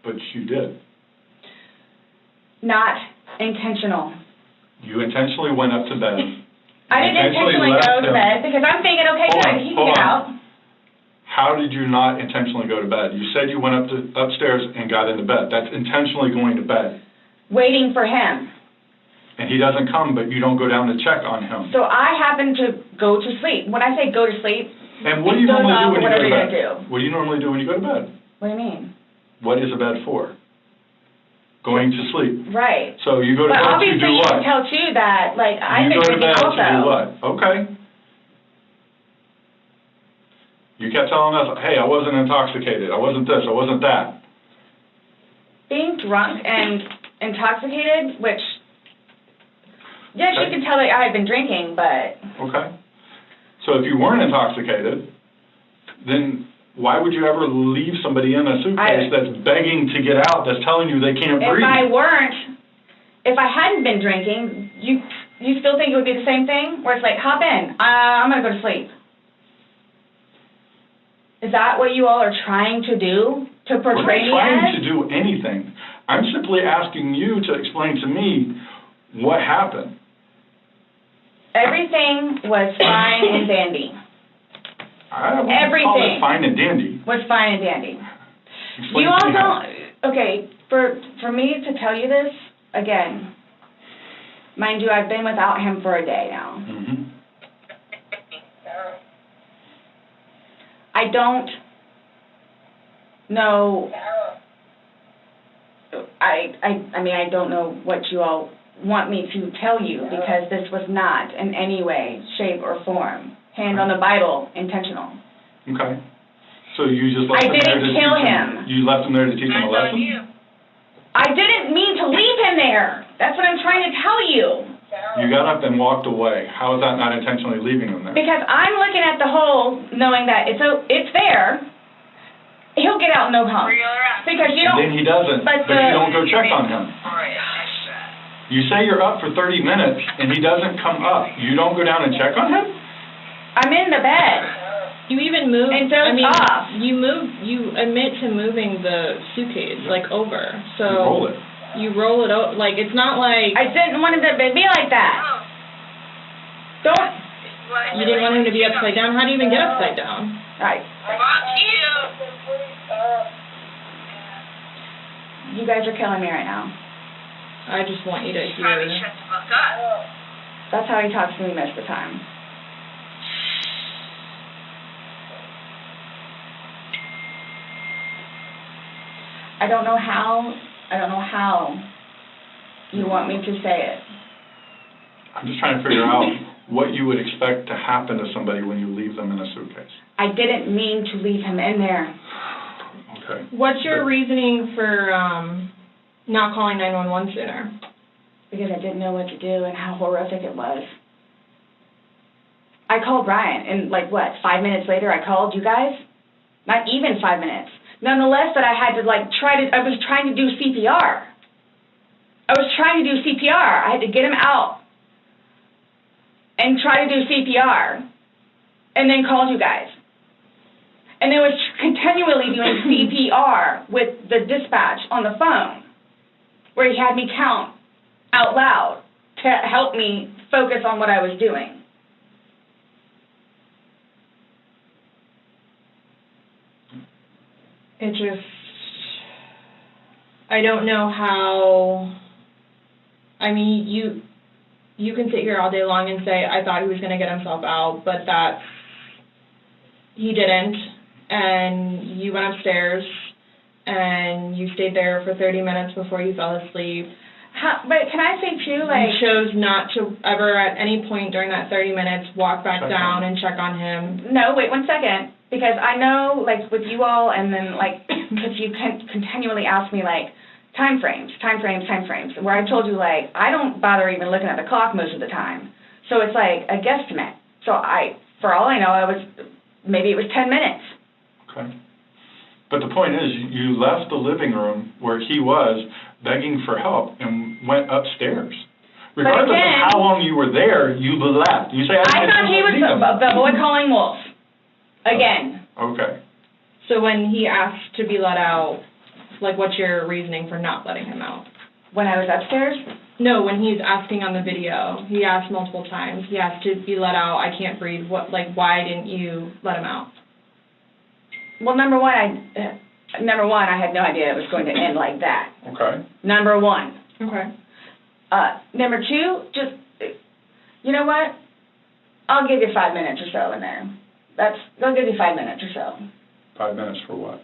But you did. Not intentional. You intentionally went up to bed. I didn't intentionally go to bed because I'm thinking, okay, good, he can get out. How did you not intentionally go to bed? You said you went upstairs and got into bed. That's intentionally going to bed. Waiting for him. And he doesn't come, but you don't go down to check on him. So I happen to go to sleep. When I say go to sleep, and what do you normally do when you go to bed? Do. What do you normally do when you go to bed? What do you mean? What is a bed for? Going to sleep. Right. So you go to bed to do what? But obviously you can tell too that, like, I've been drinking also. You go to bed to do what? Okay. You kept telling us, hey, I wasn't intoxicated, I wasn't this, I wasn't that. Being drunk and intoxicated, which, yes, okay. You can tell that I had been drinking, but... Okay. So if you weren't intoxicated, then why would you ever leave somebody in a suitcase that's begging to get out, that's telling you they can't breathe? If I hadn't been drinking, you still think it would be the same thing? Where it's like, hop in, I'm going to go to sleep. Is that what you all are trying to do? To portray me as? We're not trying to do anything. I'm simply asking you to explain to me what happened. Everything was fine and dandy. I wouldn't call it fine and dandy. Was fine and dandy. You all don't, okay, for me to tell you this, again, mind you, I've been without him for a day now. Mm-hmm. I don't know, I mean, I don't know what you all want me to tell you, because this was not in any way, shape, or form, hand on the Bible, intentional. Okay. So you just left him there to teach him? I didn't kill him. You left him there to teach him a lesson? I didn't mean to leave him there. That's what I'm trying to tell you. You got up and walked away. How is that not intentionally leaving him there? Because I'm looking at the hole, knowing that it's there. He'll get out and no home. Because you don't. And then he doesn't, but you don't go check on him. You say you're up for 30 minutes and he doesn't come up. You don't go down and check on him? I'm in the bed. You even moved. And off. You admit to moving the suitcase over. So you roll it. You roll it over. Like, it's not like. I didn't want him to be like that. Don't. You didn't want him to be upside down. How do you even get upside down? Right. You guys are killing me right now. I just want you to hear. Probably shut the fuck up. That's how he talks to me most of the time. I don't know how you want me to say it. I'm just trying to figure out what you would expect to happen to somebody when you leave them in a suitcase. I didn't mean to leave him in there. Okay. What's your reasoning for not calling 911 sooner? Because I didn't know what to do and how horrific it was. I called Brian, and 5 minutes later I called you guys? Not even 5 minutes. Nonetheless, that I had to I was trying to do CPR. I had to get him out and try to do CPR, and then called you guys. And then was continually doing CPR with the dispatch on the phone, where he had me count out loud to help me focus on what I was doing. It just, I don't know how, I mean, you can sit here all day long and say, I thought he was going to get himself out, but he didn't, and you went upstairs, and you stayed there for 30 minutes before you fell asleep. But can I say, too, you chose not to ever at any point during that 30 minutes walk back down and check on him. No, wait 1 second. Because I know, with you all, and then, because you continually ask me, time frames, where I told you, I don't bother even looking at the clock most of the time. So it's a guesstimate. So for all I know, maybe it was 10 minutes. Okay. But the point is, you left the living room where he was begging for help and went upstairs. Regardless of how long you were there, you left. You say, I thought he was the boy calling wolf. Again. Okay. So when he asked to be let out, what's your reasoning for not letting him out? When I was upstairs? No, when he's asking on the video. He asked multiple times. He asked to be let out. I can't breathe. Why didn't you let him out? Well, number one, I had no idea it was going to end like that. Okay. Number one. Okay. Number two, just, you know what? I'll give you 5 minutes or so in there. I'll give you 5 minutes or so. 5 minutes for what?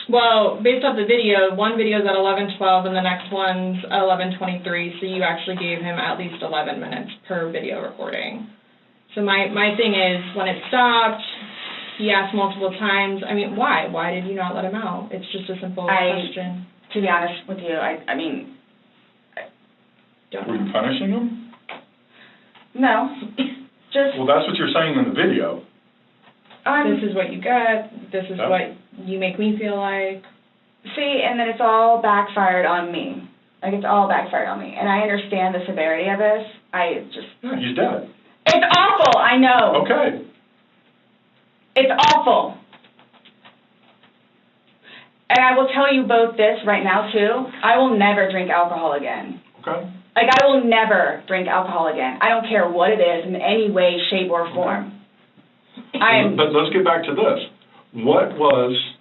Well, based off the video, one video is at 11:12 and the next one's at 11:23, so you actually gave him at least 11 minutes per video recording. So my thing is, when it stopped, he asked multiple times, I mean, why? Why did you not let him out? It's just a simple question. To be honest with you, I don't know. Were you punishing him? No. Just... Well, that's what you're saying in the video. This is what you got, this is what you make me feel like. See, and then it's all backfired on me. Like, it's all backfired on me. And I understand the severity of this. He's dead. It's awful, I know. Okay. It's awful. And I will tell you both this right now, too. I will never drink alcohol again. Okay. Like, I will never drink alcohol again. I don't care what it is in any way, shape, or form. But let's get back to this. What was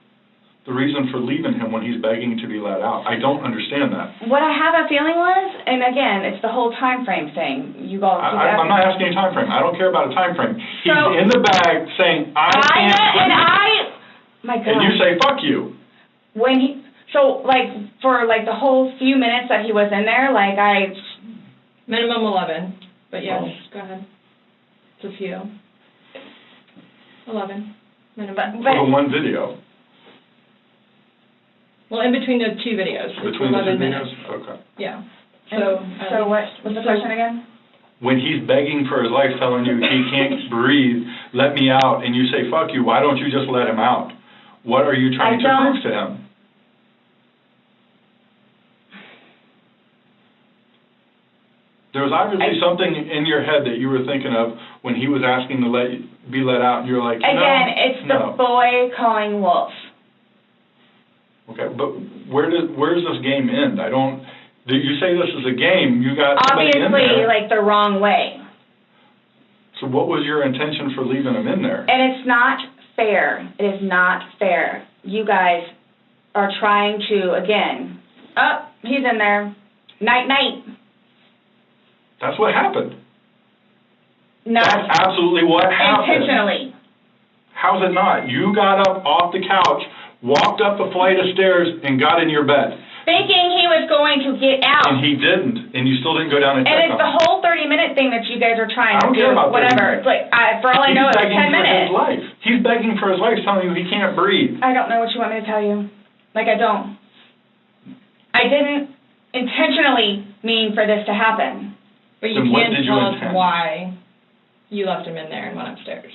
the reason for leaving him when he's begging to be let out? I don't understand that. What I have a feeling was, and again, it's the whole time frame thing. You all keep asking. I'm not asking a time frame. I don't care about a time frame. He's in the bag saying, my God. And you say, fuck you. For the whole few minutes that he was in there, minimum 11, but yes, go ahead. It's a few. 11, minimum. For the one video. Well, in between the two videos. Between the two videos? Okay. Yeah. So what's the question again? When he's begging for his life, telling you he can't breathe, let me out, and you say, fuck you, why don't you just let him out? What are you trying to prove to him? There was obviously something in your head that you were thinking of when he was asking to be let out, and you're like, no. Again, it's the boy calling wolf. Okay, but where does this game end? You say this is a game, you got somebody in there. Obviously, the wrong way. So what was your intention for leaving him in there? And it's not fair. It is not fair. You guys are trying to, again, he's in there. Night, night. That's what happened. No. That's absolutely what happened. Intentionally. How's it not? You got up off the couch, walked up a flight of stairs, and got in your bed. Thinking he was going to get out. And he didn't, and you still didn't go down and check on him. And it's the whole 30-minute thing that you guys are trying to do. I don't care about whatever. It's for all I know, it's 10 minutes. He's begging for his life, telling you he can't breathe. I don't know what you want me to tell you. I don't. I didn't intentionally mean for this to happen. But you can't tell us why you left him in there and went upstairs.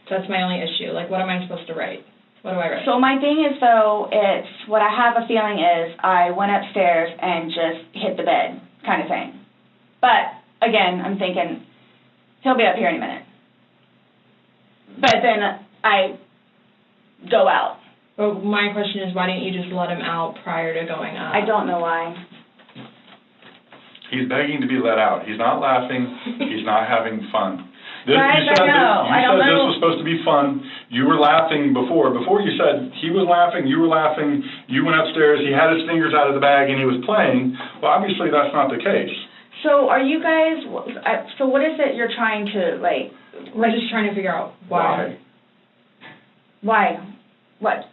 That's my only issue. What am I supposed to write? What do I write? So my thing is, it's what I have a feeling is I went upstairs and just hit the bed kind of thing. But, again, I'm thinking he'll be up here in a minute. But then I go out. But my question is, why didn't you just let him out prior to going up? I don't know why. He's begging to be let out. He's not laughing. He's not having fun. You said this was supposed to be fun. You were laughing before. Before you said he was laughing, you were laughing, you went upstairs, he had his fingers out of the bag, and he was playing. Well, obviously that's not the case. So are you guys, so what is it you're trying to, We're just trying to figure out why. Why? What?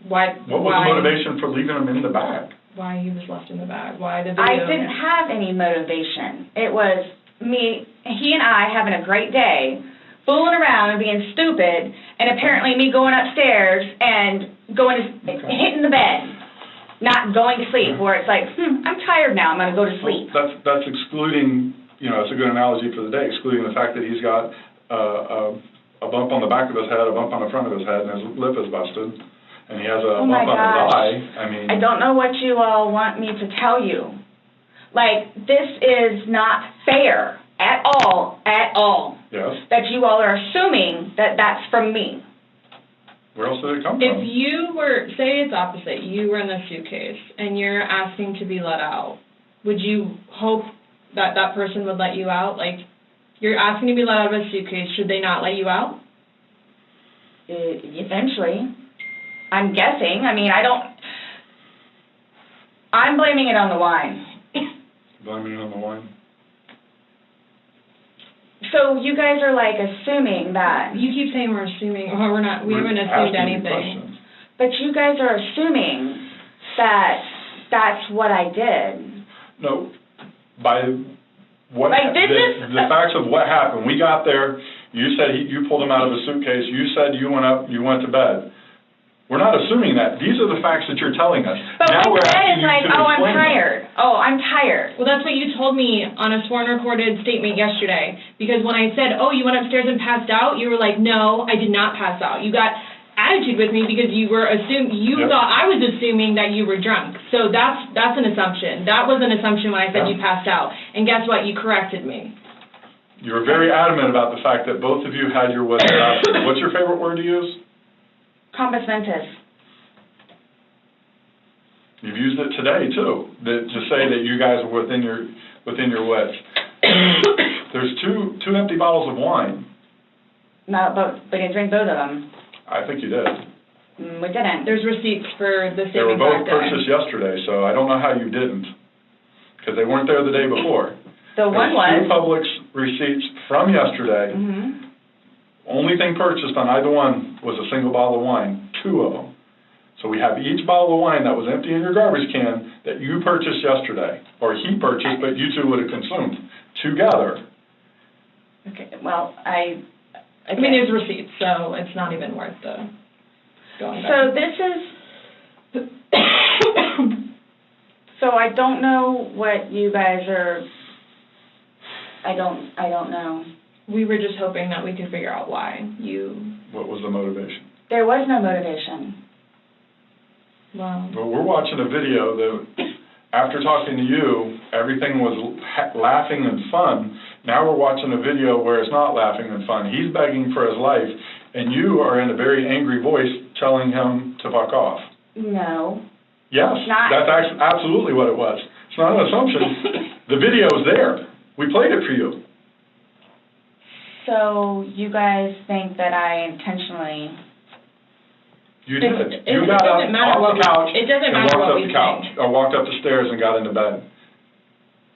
What was the motivation for leaving him in the bag? Why he was left in the bag. Why the video. I didn't have any motivation. It was he and I having a great day, fooling around and being stupid, and apparently me going upstairs and hitting the bed, not going to sleep, where it's I'm tired now, I'm going to go to sleep. That's excluding, it's a good analogy for the day, excluding the fact that he's got a bump on the back of his head, a bump on the front of his head, and his lip is busted. And he has a bump on his eye. I don't know what you all want me to tell you. This is not fair at all. Yes. That you all are assuming that that's from me. Where else did it come from? If you were, say it's opposite, you were in the suitcase and you're asking to be let out, would you hope that that person would let you out? You're asking to be let out of a suitcase, should they not let you out? Eventually. I'm guessing. I mean, I'm blaming it on the wine. Blaming it on the wine? So you guys are like assuming that. You keep saying we're assuming, or we're not. We haven't assumed anything. But you guys are assuming that that's what I did. No, by what like the facts of what happened. We got there. You said you pulled him out of a suitcase. You said you went up. You went to bed. We're not assuming that. These are the facts that you're telling us. But now what we're you said is like, oh, I'm tired. Them. Oh, I'm tired. Well, that's what you told me on a sworn recorded statement yesterday. Because when I said, oh, you went upstairs and passed out, you were like, no, I did not pass out. You got attitude with me because you were thought I was assuming that you were drunk. So that's an assumption. That was an assumption when I said you passed out. And guess what? You corrected me. You were very adamant about the fact that both of you had your wits about you. What's your favorite word to use? Compass mentis. You've used it today too, to say that you guys are within your wits. There's two empty bottles of wine. No, but we didn't drink both of them. I think you did. We didn't. There's receipts for the statement. They were both purchased yesterday, so I don't know how you didn't, because they weren't there the day before. The one was. Two Publix receipts from yesterday. Mm-hmm. Only thing purchased on either one was a single bottle of wine, 2 of them. So we have each bottle of wine that was empty in your garbage can that you purchased yesterday, or he purchased, but you two would have consumed together. Okay, well, I mean, there's receipts, so it's not even worth the going back. So this is, so I don't know what you guys are, I don't know. We were just hoping that we could figure out why you... What was the motivation? There was no motivation. Wow. Well, we're watching a video that, after talking to you, everything was laughing and fun. Now we're watching a video where it's not laughing and fun. He's begging for his life, and you are in a very angry voice telling him to fuck off. No. Yes, that's absolutely what it was. It's not an assumption. The video's there. We played it for you. So you guys think that I intentionally... You did. You got up off the couch and walked up the stairs and got into bed.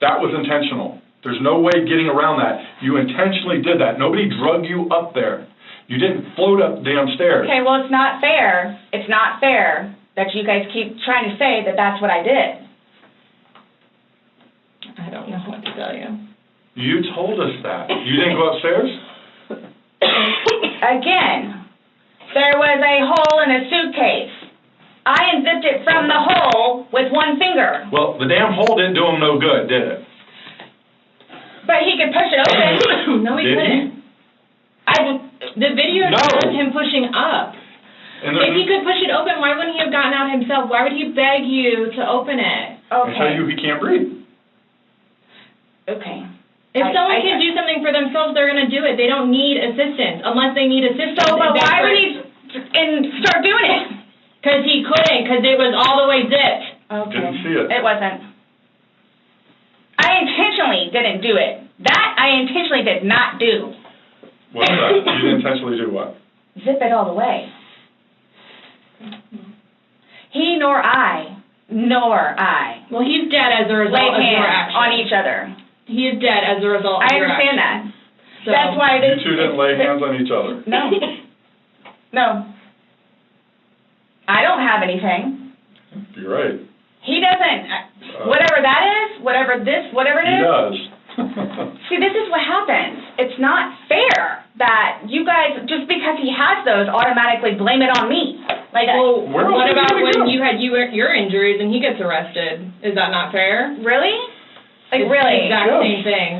That was intentional. There's no way getting around that. You intentionally did that. Nobody drug you up there. You didn't float up damn stairs. Okay, well, it's not fair. It's not fair that you guys keep trying to say that that's what I did. I don't know what to tell you. You told us that. You didn't go upstairs? Again, there was a hole in a suitcase. I unzipped it from the hole with one finger. Well, the damn hole didn't do him no good, did it? But he could push it open. No, he couldn't. The video shows him pushing up. If he could push it open, why wouldn't he have gotten out himself? Why would he beg you to open it? Okay. I tell you, he can't breathe. Okay. If someone can do something for themselves, they're going to do it. They don't need assistance, unless they need assistance. So, but why would he start doing it? Because he couldn't, because it was all the way zipped. Okay. Didn't see it. It wasn't. I intentionally didn't do it. That I intentionally did not do. What's that? You didn't intentionally do what? Zip it all the way. He nor I. Well, he's dead as a result of your action. On each other. He is dead as a result of your action. I understand that. So, that's why you two didn't lay hands on each other. No. No. I don't have anything. You're right. He doesn't. Whatever that is, whatever it is. He does. See, this is what happens. It's not fair that you guys, just because he has those, automatically blame it on me. Like, well, what about when you had your injuries and he gets arrested? Is that not fair? Really? Like, it's really? The exact same thing.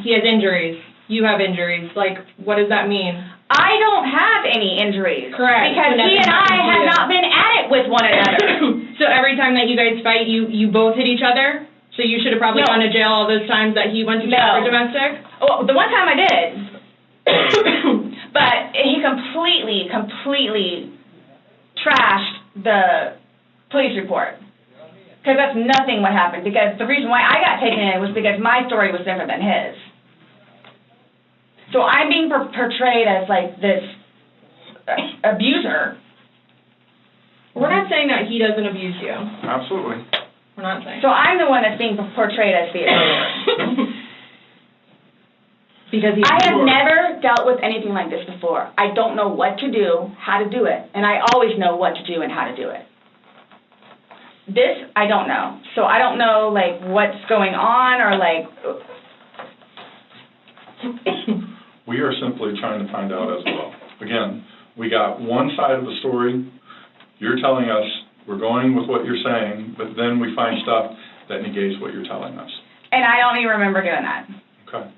He has injuries. You have injuries. Like, what does that mean? I don't have any injuries. Correct. Because he and I have not been at it with one another. So every time that you guys fight, you both hit each other? So you should have probably gone to jail all those times that he went to jail for domestic? Well, the one time I did. But he completely trashed the police report. Because that's nothing what happened. Because the reason why I got taken in was because my story was different than his. So I'm being portrayed as like this abuser. We're not saying that he doesn't abuse you. Absolutely. We're not saying. So I'm the one that's being portrayed as the abuser. Because I have never dealt with anything like this before. I don't know what to do, how to do it, and I always know what to do and how to do it. This, I don't know. So I don't know, like, what's going on or, like... We are simply trying to find out as well. Again, we got one side of the story. You're telling us, we're going with what you're saying, but then we find stuff that negates what you're telling us. And I don't even remember doing that. Okay.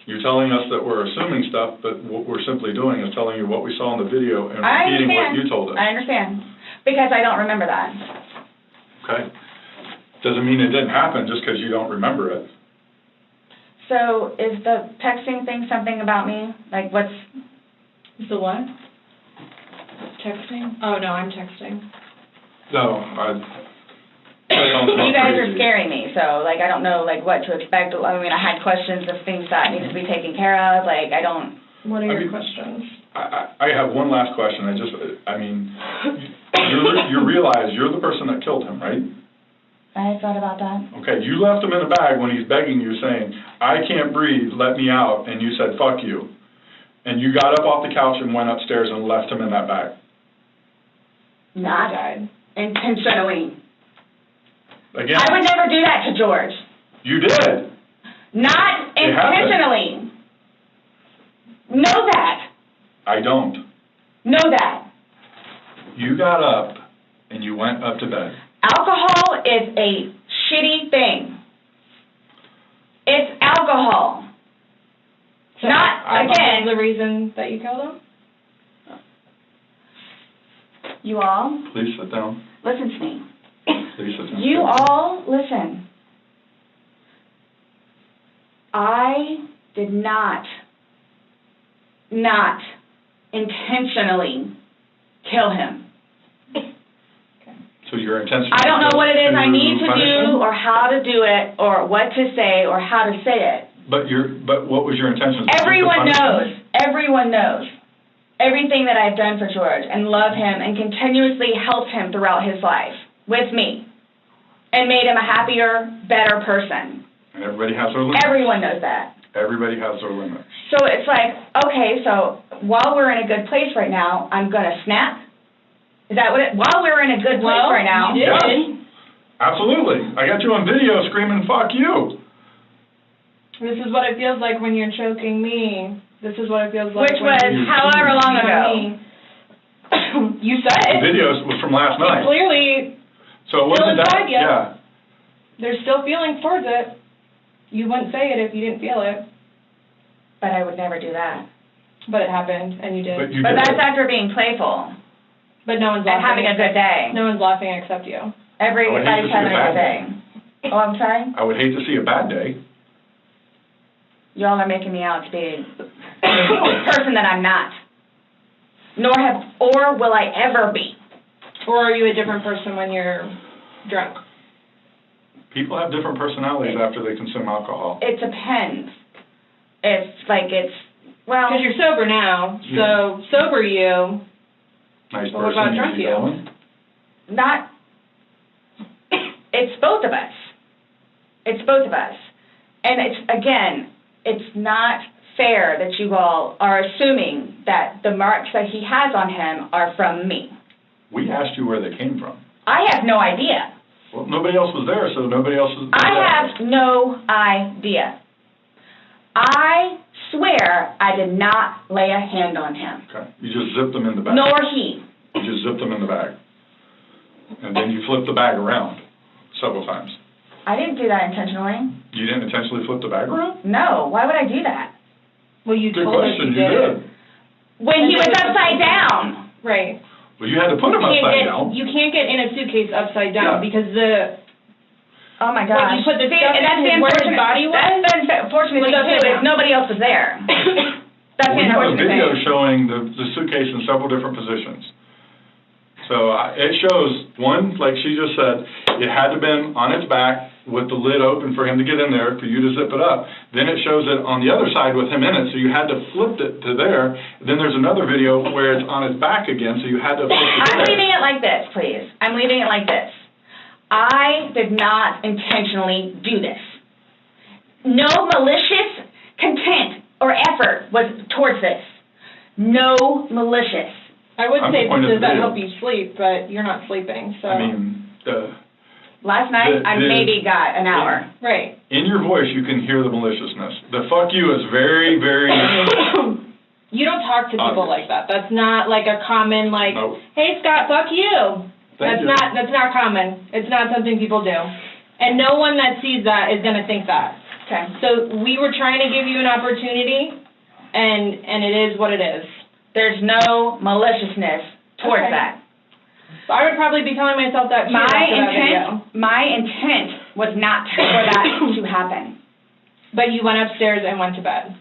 You're telling us that we're assuming stuff, but what we're simply doing is telling you what we saw in the video and repeating what you told us. I understand. Because I don't remember that. Okay. Doesn't mean it didn't happen just because you don't remember it. So is the texting thing something about me? Like, what's... The what? Texting? Oh, no, I'm texting. No, you guys are scaring me, so, like, I don't know, like, what to expect. I mean, I had questions of things that need to be taken care of. Like, I don't... What are your questions? I have one last question. You realize you're the person that killed him, right? I thought about that. Okay, you left him in a bag when he's begging you, saying, I can't breathe, let me out, and you said, fuck you. And you got up off the couch and went upstairs and left him in that bag. Not intentionally. Again, I would never do that to George. You did. Not intentionally. Know that. I don't. Know that. You got up and you went up to bed. Alcohol is a shitty thing. It's alcohol. So not, again... the reason that you killed him? You all... Please sit down. Listen to me. Please sit down. You all, listen. I did not intentionally kill him. So your intention... I don't know what it is I need to do him? or how to do it or what to say or how to say it. But what was your intention? Everyone knows. Everyone knows. Everything that I've done for George and love him and continuously helped him throughout his life with me and made him a happier, better person. And everybody has their limits. Everyone knows that. Everybody has their limits. So it's like, okay, so while we're in a good place right now, I'm going to snap? Is that what while we're in a good place right now? You did. Yes. Absolutely. I got you on video screaming, fuck you. This is what it feels like when you're choking me. This is what it feels like. Which was however long ago. You said it. The video was from last night. Clearly, so it wasn't that. Yet. Yeah. There's still feelings towards it. You wouldn't say it if you didn't feel it. But I would never do that. But it happened, and you did. But that's after being playful. But no one's laughing. And having a good day. No one's laughing except you. Everybody's having a good day. Oh, I'm sorry? I would hate to see a bad day. Y'all are making me out to be a person that I'm not. Or will I ever be. Or are you a different person when you're drunk? People have different personalities after they consume alcohol. It depends. Well... Because you're sober now, so sober you... Nice but what about drunk you? Not... It's both of us. It's both of us. And it's not fair that you all are assuming that the marks that he has on him are from me. We asked you where they came from. I have no idea. Well, nobody else was there, so nobody else was there. I have no idea. I swear I did not lay a hand on him. Okay. You just zipped them in the bag. Nor he. You just zipped them in the bag. And then you flipped the bag around several times. I didn't do that intentionally. You didn't intentionally flip the bag around? No. Why would I do that? Well, you Good told question. us you did. When he was upside down. Right. Well, you had to put him upside down. You can't get in a suitcase upside down because the... Oh, my gosh. When you put the stuff in where his body was... That's the unfortunate thing, too, is nobody else was there. That's the unfortunate thing. We have a video showing the suitcase in several different positions. So it shows, one, like she just said, it had to have been on its back with the lid open for him to get in there, for you to zip it up. Then it shows it on the other side with him in it, so you had to flip it to there. Then there's another video where it's on his back again, so you had to flip it to I'm leaving it like this, please. I'm leaving it like this. I did not intentionally do this. No malicious content or effort was towards this. No malicious. I would say I'm this doesn't video. help you sleep, but you're not sleeping, so. I mean, Last night, I maybe got an hour. Right. in your voice, you can hear the maliciousness. The fuck you is very, very... You don't talk to people like that. That's not like a common, like, Nope. hey, Scott, fuck you. Thank you. That's not common. It's not something people do. And no one that sees that is going to think that. Okay. So we were trying to give you an opportunity, and it is what it is. There's no maliciousness towards that. So I would probably be telling myself that too after that video. My intent was not for that to happen. But you went upstairs and went to bed.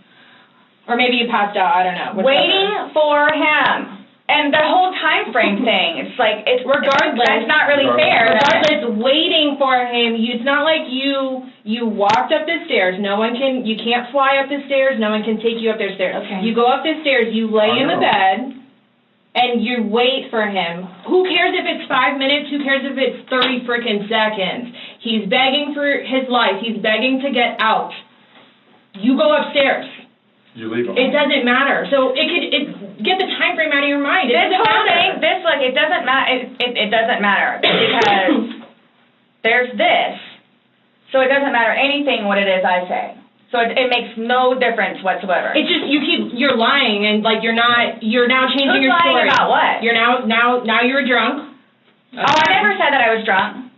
Or maybe you passed out, I don't know. Waiting for him. And the whole time frame thing, it's like, regardless. That's not really fair. Regardless, waiting for him, it's not like you walked up the stairs. You can't fly up the stairs. No one can take you up the stairs. Okay. You go up the stairs, you lay in the bed, and you wait for him. Who cares if it's 5 minutes? Who cares if it's 30 freaking seconds? He's begging for his life. He's begging to get out. You go upstairs. You leave them. It doesn't matter. So get the time frame out of your mind. It doesn't matter. It doesn't matter. It doesn't matter because there's this. So it doesn't matter anything what it is I say. So it makes no difference whatsoever. It's just you're lying and like you're now changing your story. Who's lying about what? You're now you're drunk. Oh, I never said that I was drunk.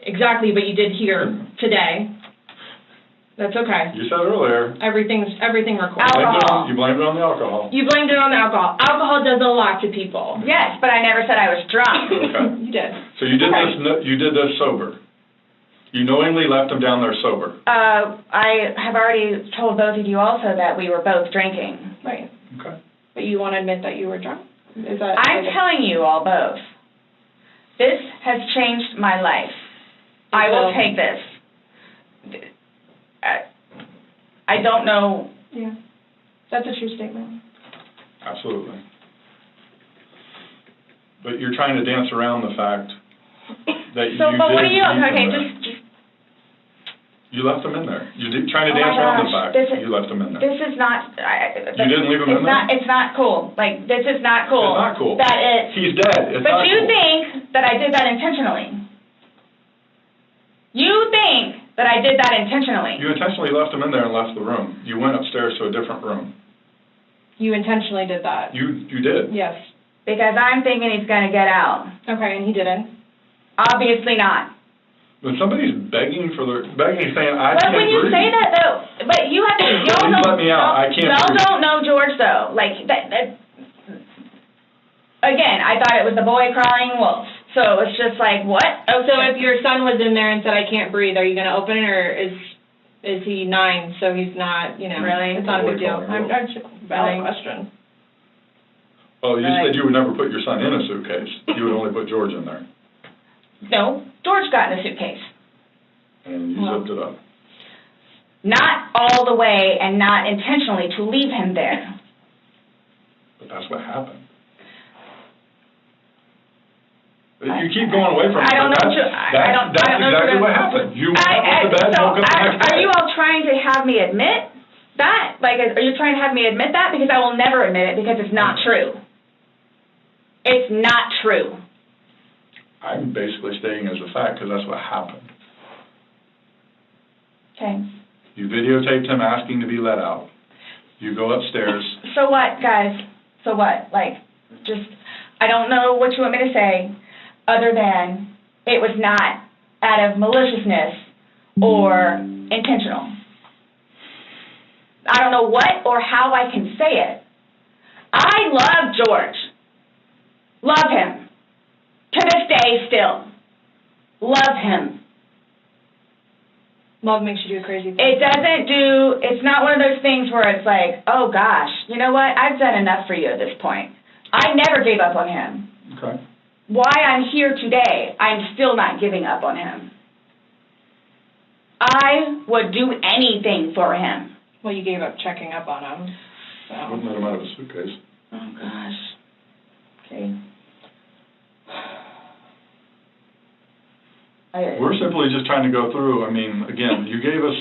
Exactly, but you did here today. That's okay. You said earlier. Everything recorded. Alcohol. You blamed it on the alcohol. You blamed it on the alcohol. Alcohol does a lot to people. Yes, but I never said I was drunk. Okay. You did. So you did this. You did this sober. You knowingly left them down there sober. I have already told both of you also that we were both drinking. Right. Okay. But you want to admit that you were drunk? Is that? I'm telling you all both. This has changed my life. I will take this. I don't know. Yeah. That's a true statement. Absolutely. But you're trying to dance around the fact that so, you but did what are you? leave Okay, them just. You left them in there. You're trying to dance around the fact you left them in there. This is not. You didn't leave them in there? It's not cool. Like, this is not cool. It's not cool. He's dead. It's but not you cool. think that I did that intentionally. You think that I did that intentionally. You intentionally left them in there and left the room. You went upstairs to a different room. You intentionally did that. You did. Yes. Because I'm thinking he's going to get out. Okay, and he didn't. Obviously not. When somebody's begging, saying, I can't breathe. But when you say that, though, but you have to, y'all Please let me out. I can't y'all breathe. don't know George, though. Like, that, again, I thought it was the boy crying wolf. So it's just like, what? Oh, so if your son was in there and said, I can't breathe, are you going to open it, or is he 9, so he's not, Really? It's not a big deal. I'm just valid question. Oh, you said you would never put your son in a suitcase. You would only put George in there. No, George got in a suitcase. And you zipped it up. Not all the way and not intentionally to leave him there. But that's what happened. You keep going away from it. I don't know. That's exactly what happened. You went up to bed, woke up the next day. Are you all trying to have me admit that? Like, are you trying to have me admit that? Because I will never admit it because it's not true. It's not true. I'm basically stating as a fact because that's what happened. Okay. You videotaped him asking to be let out. You go upstairs. So what, guys? So what? Like, just, I don't know what you want me to say other than it was not out of maliciousness or intentional. I don't know what or how I can say it. I love George. Love him. To this day, still. Love him. Love makes you do crazy things. It's not one of those things where it's like, oh gosh, you know what, I've done enough for you at this point. I never gave up on him. Okay. Why I'm here today, I'm still not giving up on him. I would do anything for him. Well, you gave up checking up on him. So. Wouldn't let him out of a suitcase. Oh, gosh. Okay. We're simply just trying to go through. I mean, again, you gave us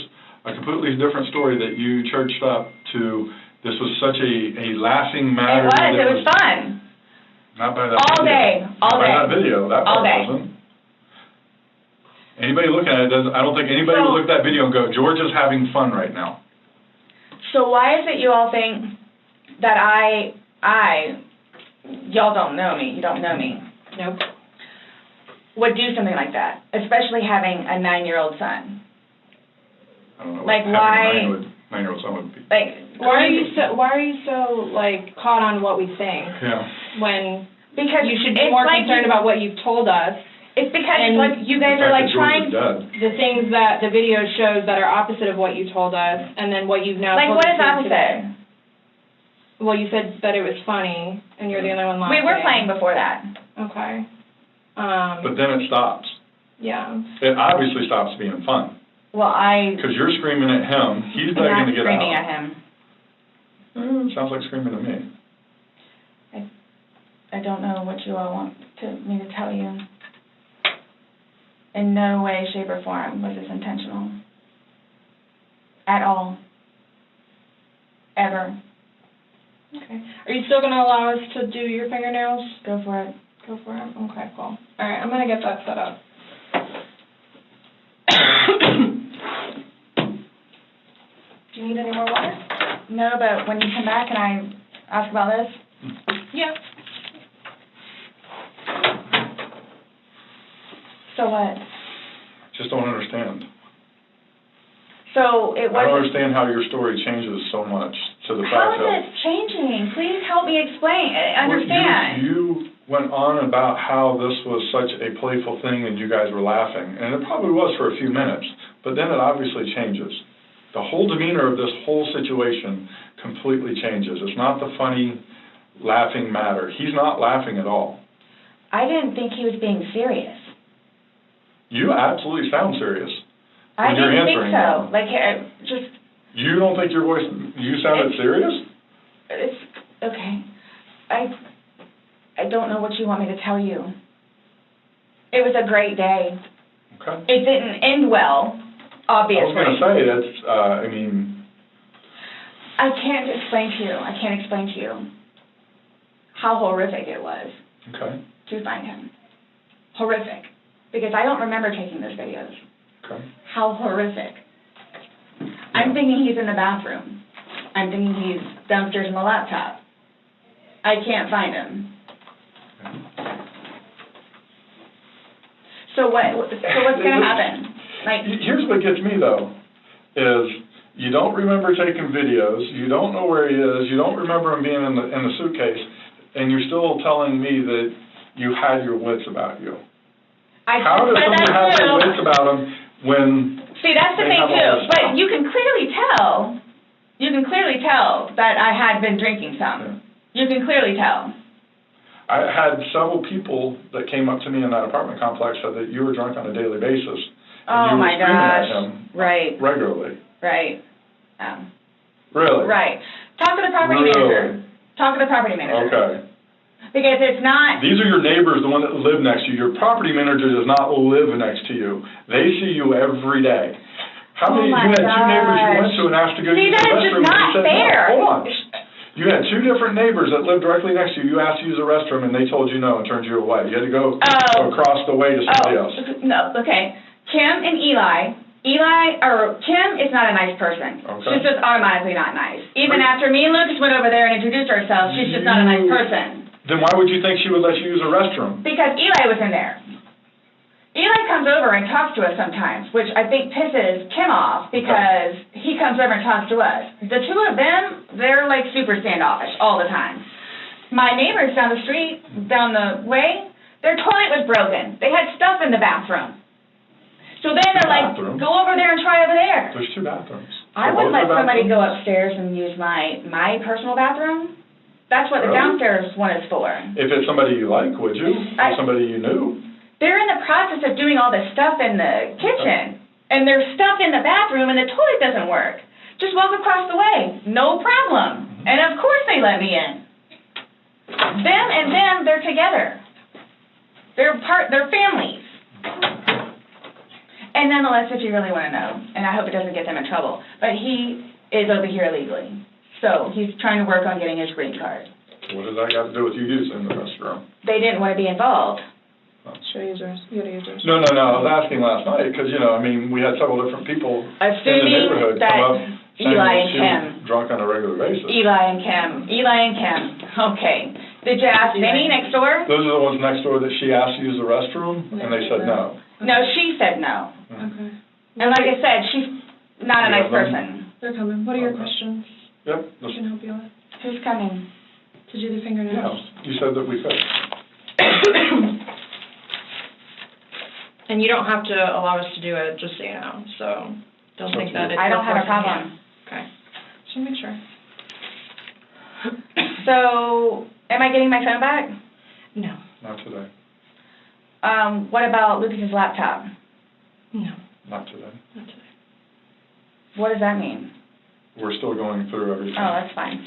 a completely different story that you churched up to. This was such a laughing matter. It was fun. Not by that all video. Day. Not by that video. That all part day. wasn't. Anybody looking at it doesn't. I don't think anybody would look at that video and go, George is having fun right now. So why is it you all think that y'all don't know me, you don't know me. Nope. Would do something like that, especially having a 9-year-old son. I don't know. Like why? 9-year-old son would be. Like why are you so like caught on what we think? Yeah. When because you should be more concerned about what you've told us. It's because it's like you guys are like trying the things that the video shows that are opposite of what you told us, and then what you've now like told what us is opposite? Today. Well, you said that it was funny, and you're the only one laughing. We were playing before that. Okay. But then it stops. Yeah. It obviously stops being fun. Well, because you're screaming at him, he's begging to get out. Screaming at him. Sounds like screaming at me. I don't know what you all want me to tell you. In no way, shape, or form was this intentional. At all. Ever. Okay. Are you still going to allow us to do your fingernails? Go for it. Go for it? Okay, cool. All right, I'm going to get that set up. Do you need any more water? No, but when you come back and I ask about this? Yeah. So what? Just don't understand. So it was. I don't understand how your story changes so much to the fact that. How is it changing? Please help me explain. Understand. You went on about how this was such a playful thing and you guys were laughing, and it probably was for a few minutes, but then it obviously changes. The whole demeanor of this whole situation completely changes. It's not the funny, laughing matter. He's not laughing at all. I didn't think he was being serious. You absolutely sound serious. I didn't think so. Like, just... You don't think your voice... You sounded serious? It's... Okay. I don't know what you want me to tell you. It was a great day. Okay. It didn't end well, obviously. I was going to say, that's, I mean... I can't explain to you how horrific it was to find him. Horrific. Because I don't remember taking those videos. Okay. How horrific. I'm thinking he's in the bathroom. I'm thinking he's downstairs in the laptop. I can't find him. So what's going to happen? Like, here's what gets me, though, is you don't remember taking videos, you don't know where he is, you don't remember him being in the suitcase, and you're still telling me that you had your wits about you. How does someone have their wits about them when... See, that's the thing, too. But you can clearly tell that I had been drinking some. You can clearly tell. I had several people that came up to me in that apartment complex said that you were drunk on a daily basis. And you were screaming at him regularly. Right. Really? Right. Talk to the property manager. Talk to the property manager. Okay. Because it's not... These are your neighbors, the one that live next to you. Your property manager does not live next to you. They see you every day. How many? You had two neighbors you went to and asked to go use the restroom. See, that's just not fair. No, hold on. You had two different neighbors that lived directly next to you. You asked to use the restroom, and they told you no and turned you away. You had to go across the way to somebody else. No, okay. Kim and Kim is not a nice person. Okay. She's just automatically not nice. Even after me and Lucas went over there and introduced ourselves, she's just not a nice person. Then why would you think she would let you use a restroom? Because Eli was in there. Eli comes over and talks to us sometimes, which I think pisses Kim off because he comes over and talks to us. The two of them, they're like super standoffish all the time. My neighbors down the street, down the way, their toilet was broken. They had stuff in the bathroom. So then they're like, go over there and try over there. There's two bathrooms. I wouldn't let somebody go upstairs and use my personal bathroom. That's what the downstairs one is for. If it's somebody you like, would you? Or somebody you knew? They're in the process of doing all this stuff in the kitchen. and there's stuff in the bathroom and the toilet doesn't work. Just walk across the way, no problem. And of course they let me in. Them, they're together. They're families. And nonetheless, what you really want to know, and I hope it doesn't get them in trouble, but he is over here illegally. So he's trying to work on getting his green card. What does that got to do with you using the restroom? They didn't want to be involved. Should I use yours? You gotta use yours. No. I was asking last night because, we had several different people in the neighborhood come up saying Eli that and she Kim. was drunk on a regular basis. Eli and Kim. Okay. Did you ask Benny next door? Those are the ones next door that she asked to use the restroom, and they said no. No, she said no. Okay. And like I said, she's not a nice person. They're coming. What are your questions? Yep. I can help you with. Who's coming? To do the fingernails? Yeah, you said that we could. And you don't have to allow us to do it, just so you know. So don't think that it's... I don't have a problem. Okay. Just want to make sure. So, am I getting my phone back? No. Not today. What about Lucas's laptop? No. Not today. Not today. What does that mean? We're still going through everything. Oh, that's fine.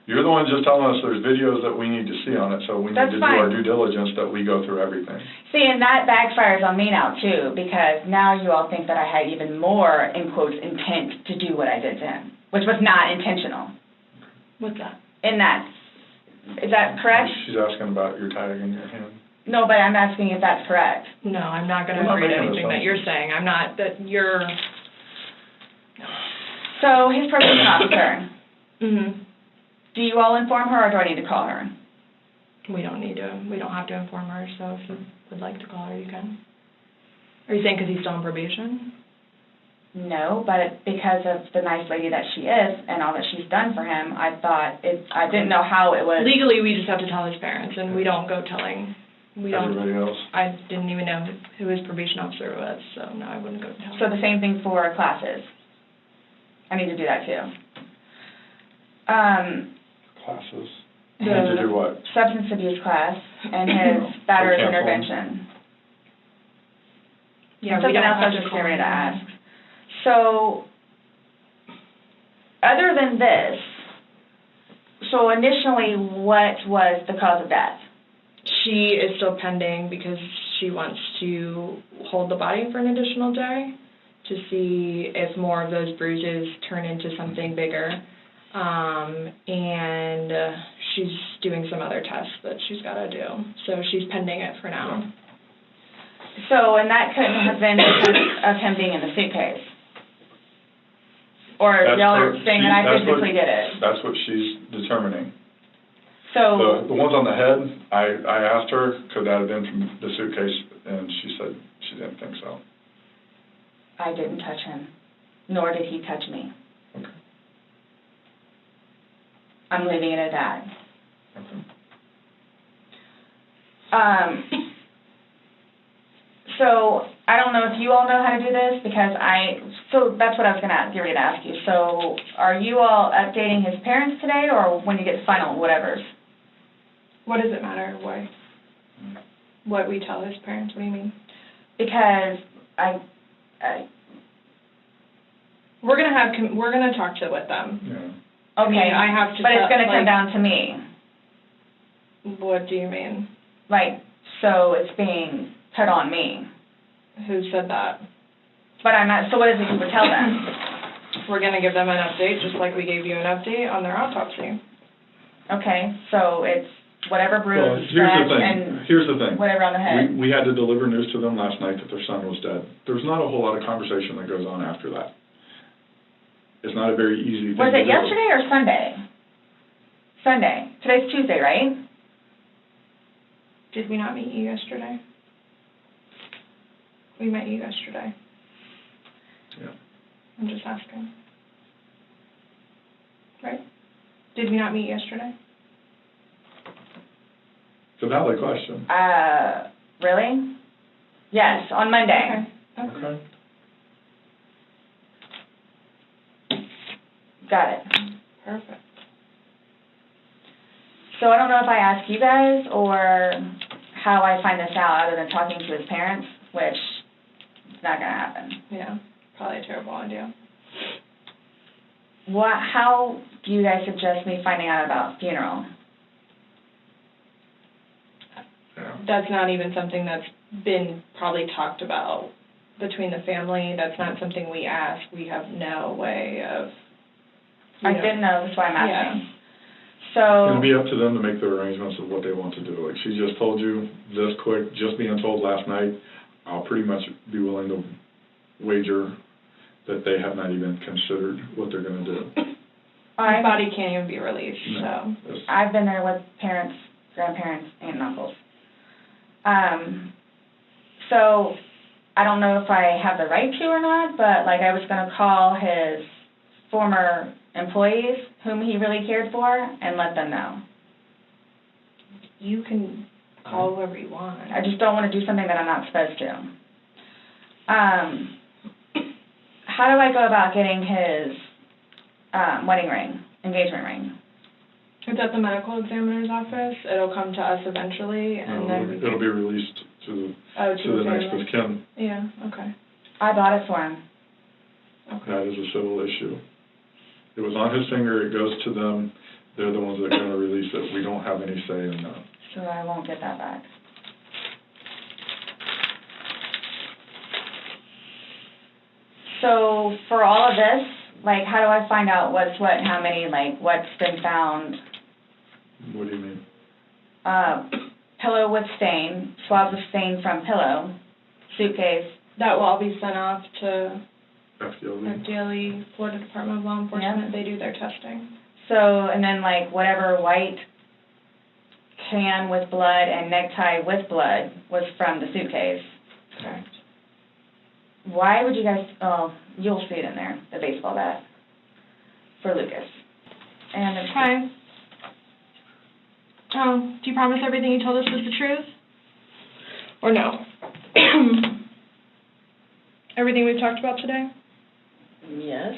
You're the one just telling us there's videos that we need to see on it, so we need to do our due diligence that we go through everything. See, and that backfires on me now, too, because now you all think that I had even more, in quotes, intent to do what I did to him, which was not intentional. What's that? In that. Is that correct? She's asking about your tag in your hand. No, but I'm asking if that's correct. No, I'm not going to agree to anything that you're saying. I'm not, that you're... So, his probation officer. Mm-hmm. Do you all inform her, or do I need to call her? We don't have to inform her, so if you would like to call her, you can. Are you saying because he's still on probation? No, but because of the nice lady that she is and all that she's done for him, I didn't know how it was. Legally, we just have to tell his parents, and we don't go telling. Everybody else? I didn't even know who his probation officer was, so no, I wouldn't go tell him. So the same thing for classes. I need to do that too. Classes? You need to do what? Substance abuse class and his battery intervention. Yeah, something else I was just getting ready to ask. So, other than this, so initially, what was the cause of death? She is still pending because she wants to hold the body for an additional day to see if more of those bruises turn into something bigger. And she's doing some other tests that she's got to do. So she's pending it for now. So, and that couldn't have been because of him being in the suitcase? Or y'all are saying that I physically did it? That's what she's determining. So the ones on the head, I asked her, could that have been from the suitcase, and she said she didn't think so. I didn't touch him, nor did he touch me. Okay. I'm leaving it at that. Okay. So I don't know if you all know how to do this because so that's what I was get ready to ask you. So are you all updating his parents today or when you get final whatevers? What does it matter? Why? What we tell his parents? What do you mean? Because we're gonna talk with them. Yeah. Okay. I have to. But it's gonna come down to me. What do you mean? Like, so it's being put on me. Who said that? But I'm not. So what is it you would tell them? We're gonna give them an update, just like we gave you an update on their autopsy. Okay. So it's whatever bruise, scratch, and here's the thing. Whatever on the head. We had to deliver news to them last night that their son was dead. There's not a whole lot of conversation that goes on after that. It's not a very easy thing to do. Was it yesterday or Sunday? Sunday. Today's Tuesday, right? Did we not meet you yesterday? We met you yesterday. Yeah. I'm just asking. Right? Did we not meet yesterday? It's a valid question. Really? Yes, on Monday. Okay. Got it. Perfect. So I don't know if I ask you guys or how I find this out other than talking to his parents, which It's not going to happen. Yeah, probably a terrible idea. How do you guys suggest me finding out about funeral? That's not even something that's been probably talked about between the family. That's not something we ask. We have no way of... I didn't know, that's why I'm asking. Yeah. So... It'll be up to them to make their arrangements of what they want to do. Like, she just told you this quick, just being told last night, I'll pretty much be willing to wager that they have not even considered what they're going to do. His body can't even be released, so... I've been there with parents, grandparents, and uncles. So, I don't know if I have the right to or not, but, like, I was going to call his former employees, whom he really cared for, and let them know. You can call whoever you want. I just don't want to do something that I'm not supposed to. How do I go about getting his wedding ring, engagement ring? It's at the medical examiner's office. It'll come to us eventually, and then... It'll be released to the next of kin. Yeah, okay. I bought it for him. Okay. That is a civil issue. It was on his finger, it goes to them, they're the ones that are going to release it. We don't have any say in that. So I won't get that back. So for all of this, like, how do I find out what's what, how many, like, what's been found? What do you mean? Pillow with stain, swabs of stain from pillow, suitcase. That will all be sent off to FDLE, Florida Department of Law Enforcement. They do their testing. So, and then, like, whatever white can with blood and necktie with blood was from the suitcase. Correct. Why would you guys, you'll see it in there, the baseball bat, for Lucas. And it's okay. Oh, do you promise everything you told us was the truth? Or no? Everything we've talked about today? Yes.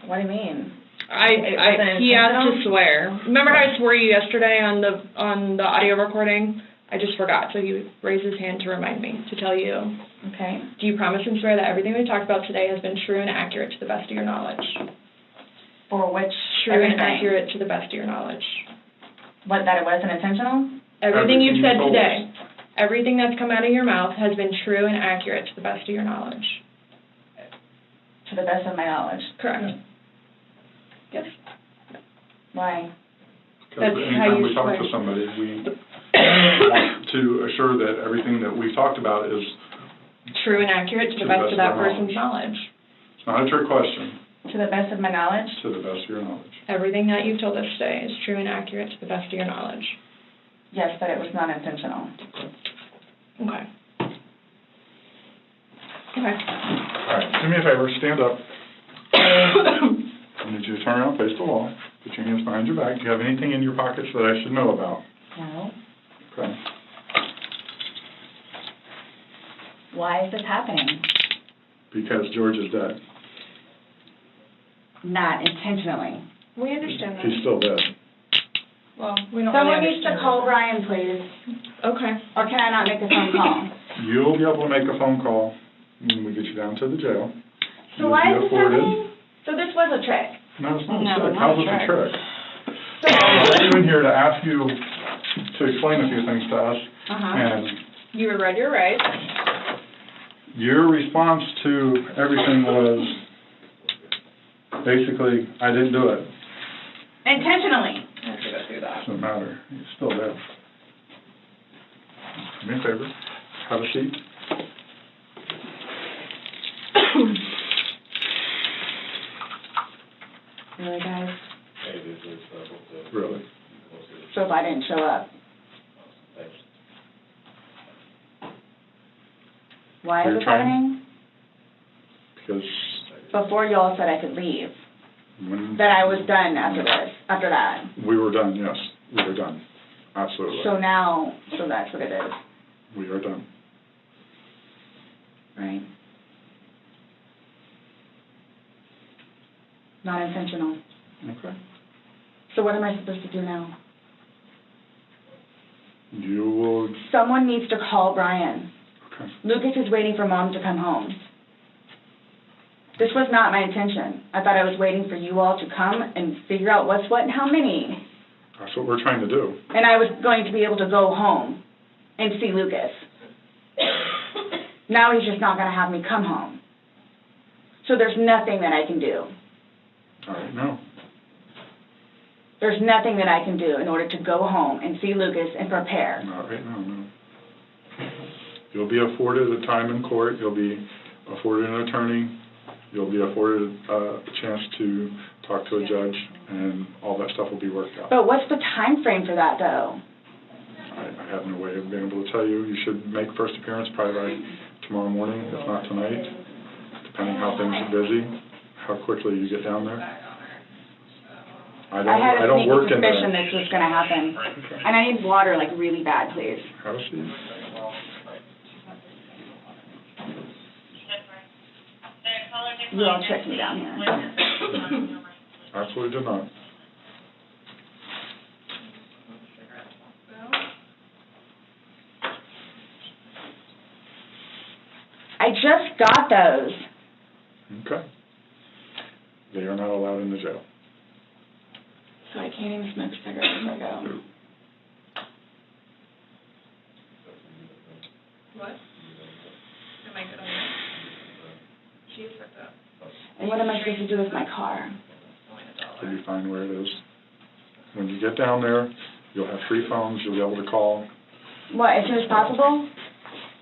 What do you mean? He asked to swear. Remember how I swore you yesterday on the audio recording? I just forgot, so he raised his hand to remind me to tell you. Okay. Do you promise and swear that everything we've talked about today has been true and accurate to the best of your knowledge? For which? True and accurate to the best of your knowledge. What, that it wasn't intentional? Everything you've said today, everything that's come out of your mouth has been true and accurate to the best of your knowledge. To the best of my knowledge? Correct. Yes. Why? Because anytime we talk to somebody, we want to assure that everything that we've talked about is true and accurate to the best of that person's knowledge. It's not a trick question. To the best of my knowledge? To the best of your knowledge. Everything that you've told us today is true and accurate to the best of your knowledge. Yes, but it was not intentional. Okay. Okay. All right, do me a favor, stand up. I need you to turn around, face the wall, put your hands behind your back. Do you have anything in your pockets that I should know about? No. Okay. Why is this happening? Because George is dead. Not intentionally. We understand that. He's still dead. Well, we don't Someone really needs to call Brian, please. Okay. Or can I not make a phone call? You'll be able to make a phone call when we get you down to the jail. So why is this happening? So this was a trick? No, it's not a trick. How's it a trick? So I brought you in here to ask you to explain a few things to us. And you were read your rights. Your response to everything was basically, I didn't do it. Intentionally. I have to go through that. Doesn't matter. You're still there. Do me a favor. Have a seat. Really, guys? Really? So if I didn't show up? Why is this happening? Because before you all said I could leave. That I was done after this, after that. We were done, yes. We were done. Absolutely. So now, so that's what it is. We are done. Right. Not intentional. Okay. So what am I supposed to do now? You will... Someone needs to call Brian. Okay. Lucas is waiting for Mom to come home. This was not my intention. I thought I was waiting for you all to come and figure out what's what and how many. That's what we're trying to do. And I was going to be able to go home and see Lucas. Now he's just not going to have me come home. So there's nothing that I can do. All right, no. There's nothing that I can do in order to go home and see Lucas and prepare. All right, no. You'll be afforded a time in court. You'll be afforded an attorney. You'll be afforded a chance to talk to a judge, and all that stuff will be worked out. But what's the time frame for that, though? I have no way of being able to tell you. You should make first appearance probably by tomorrow morning, if not tonight, depending how things are busy, how quickly you get down there. I had a don't work in suspicion there. this was going to happen. Okay. And I need water, like, really bad, please. Have a seat. You all tricked me down here. Absolutely did not. I just got those. Okay. They are not allowed in the jail. So I can't even smoke cigarettes if I go. What? Am I good on that? She's fucked up. And what am I supposed to do with my car? You'll be fine where it is. When you get down there, you'll have 3 phones. You'll be able to call. What, as soon as possible?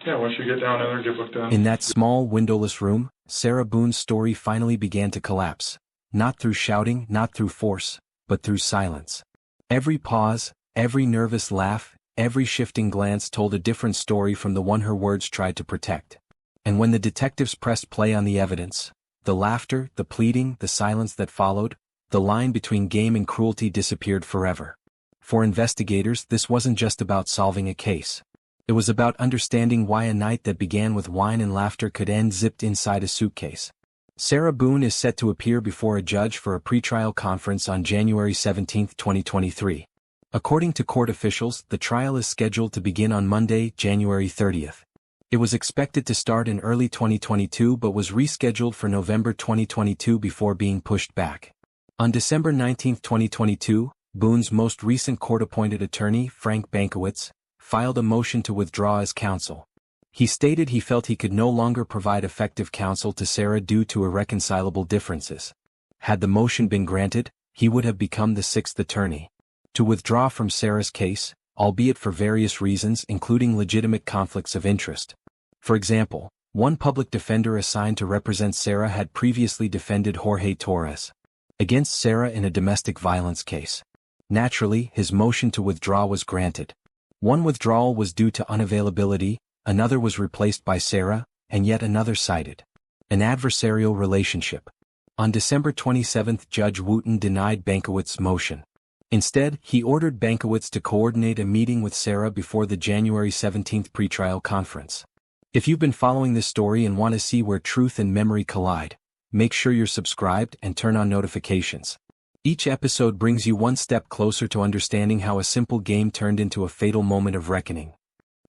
Yeah, once you get down in there, get booked in. In that small, windowless room, Sarah Boone's story finally began to collapse. Not through shouting, not through force, but through silence. Every pause, every nervous laugh, every shifting glance told a different story from the one her words tried to protect. And when the detectives pressed play on the evidence, the laughter, the pleading, the silence that followed, the line between game and cruelty disappeared forever. For investigators, this wasn't just about solving a case. It was about understanding why a night that began with wine and laughter could end zipped inside a suitcase. Sarah Boone is set to appear before a judge for a pretrial conference on January 17, 2023. According to court officials, the trial is scheduled to begin on Monday, January 30th. It was expected to start in early 2022 but was rescheduled for November 2022 before being pushed back. On December 19, 2022, Boone's most recent court-appointed attorney, Frank Bankowitz, filed a motion to withdraw as counsel. He stated he felt he could no longer provide effective counsel to Sarah due to irreconcilable differences. Had the motion been granted, he would have become the 6th attorney to withdraw from Sarah's case, albeit for various reasons including legitimate conflicts of interest. For example, one public defender assigned to represent Sarah had previously defended Jorge Torres against Sarah in a domestic violence case. Naturally, his motion to withdraw was granted. One withdrawal was due to unavailability, another was replaced by Sarah, and yet another cited an adversarial relationship. On December 27, Judge Wooten denied Bankowitz's motion. Instead, he ordered Bankowitz to coordinate a meeting with Sarah before the January 17 pretrial conference. If you've been following this story and want to see where truth and memory collide, make sure you're subscribed and turn on notifications. Each episode brings you one step closer to understanding how a simple game turned into a fatal moment of reckoning.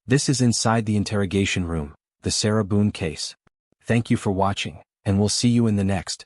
This is Inside the Interrogation Room, the Sarah Boone case. Thank you for watching, and we'll see you in the next.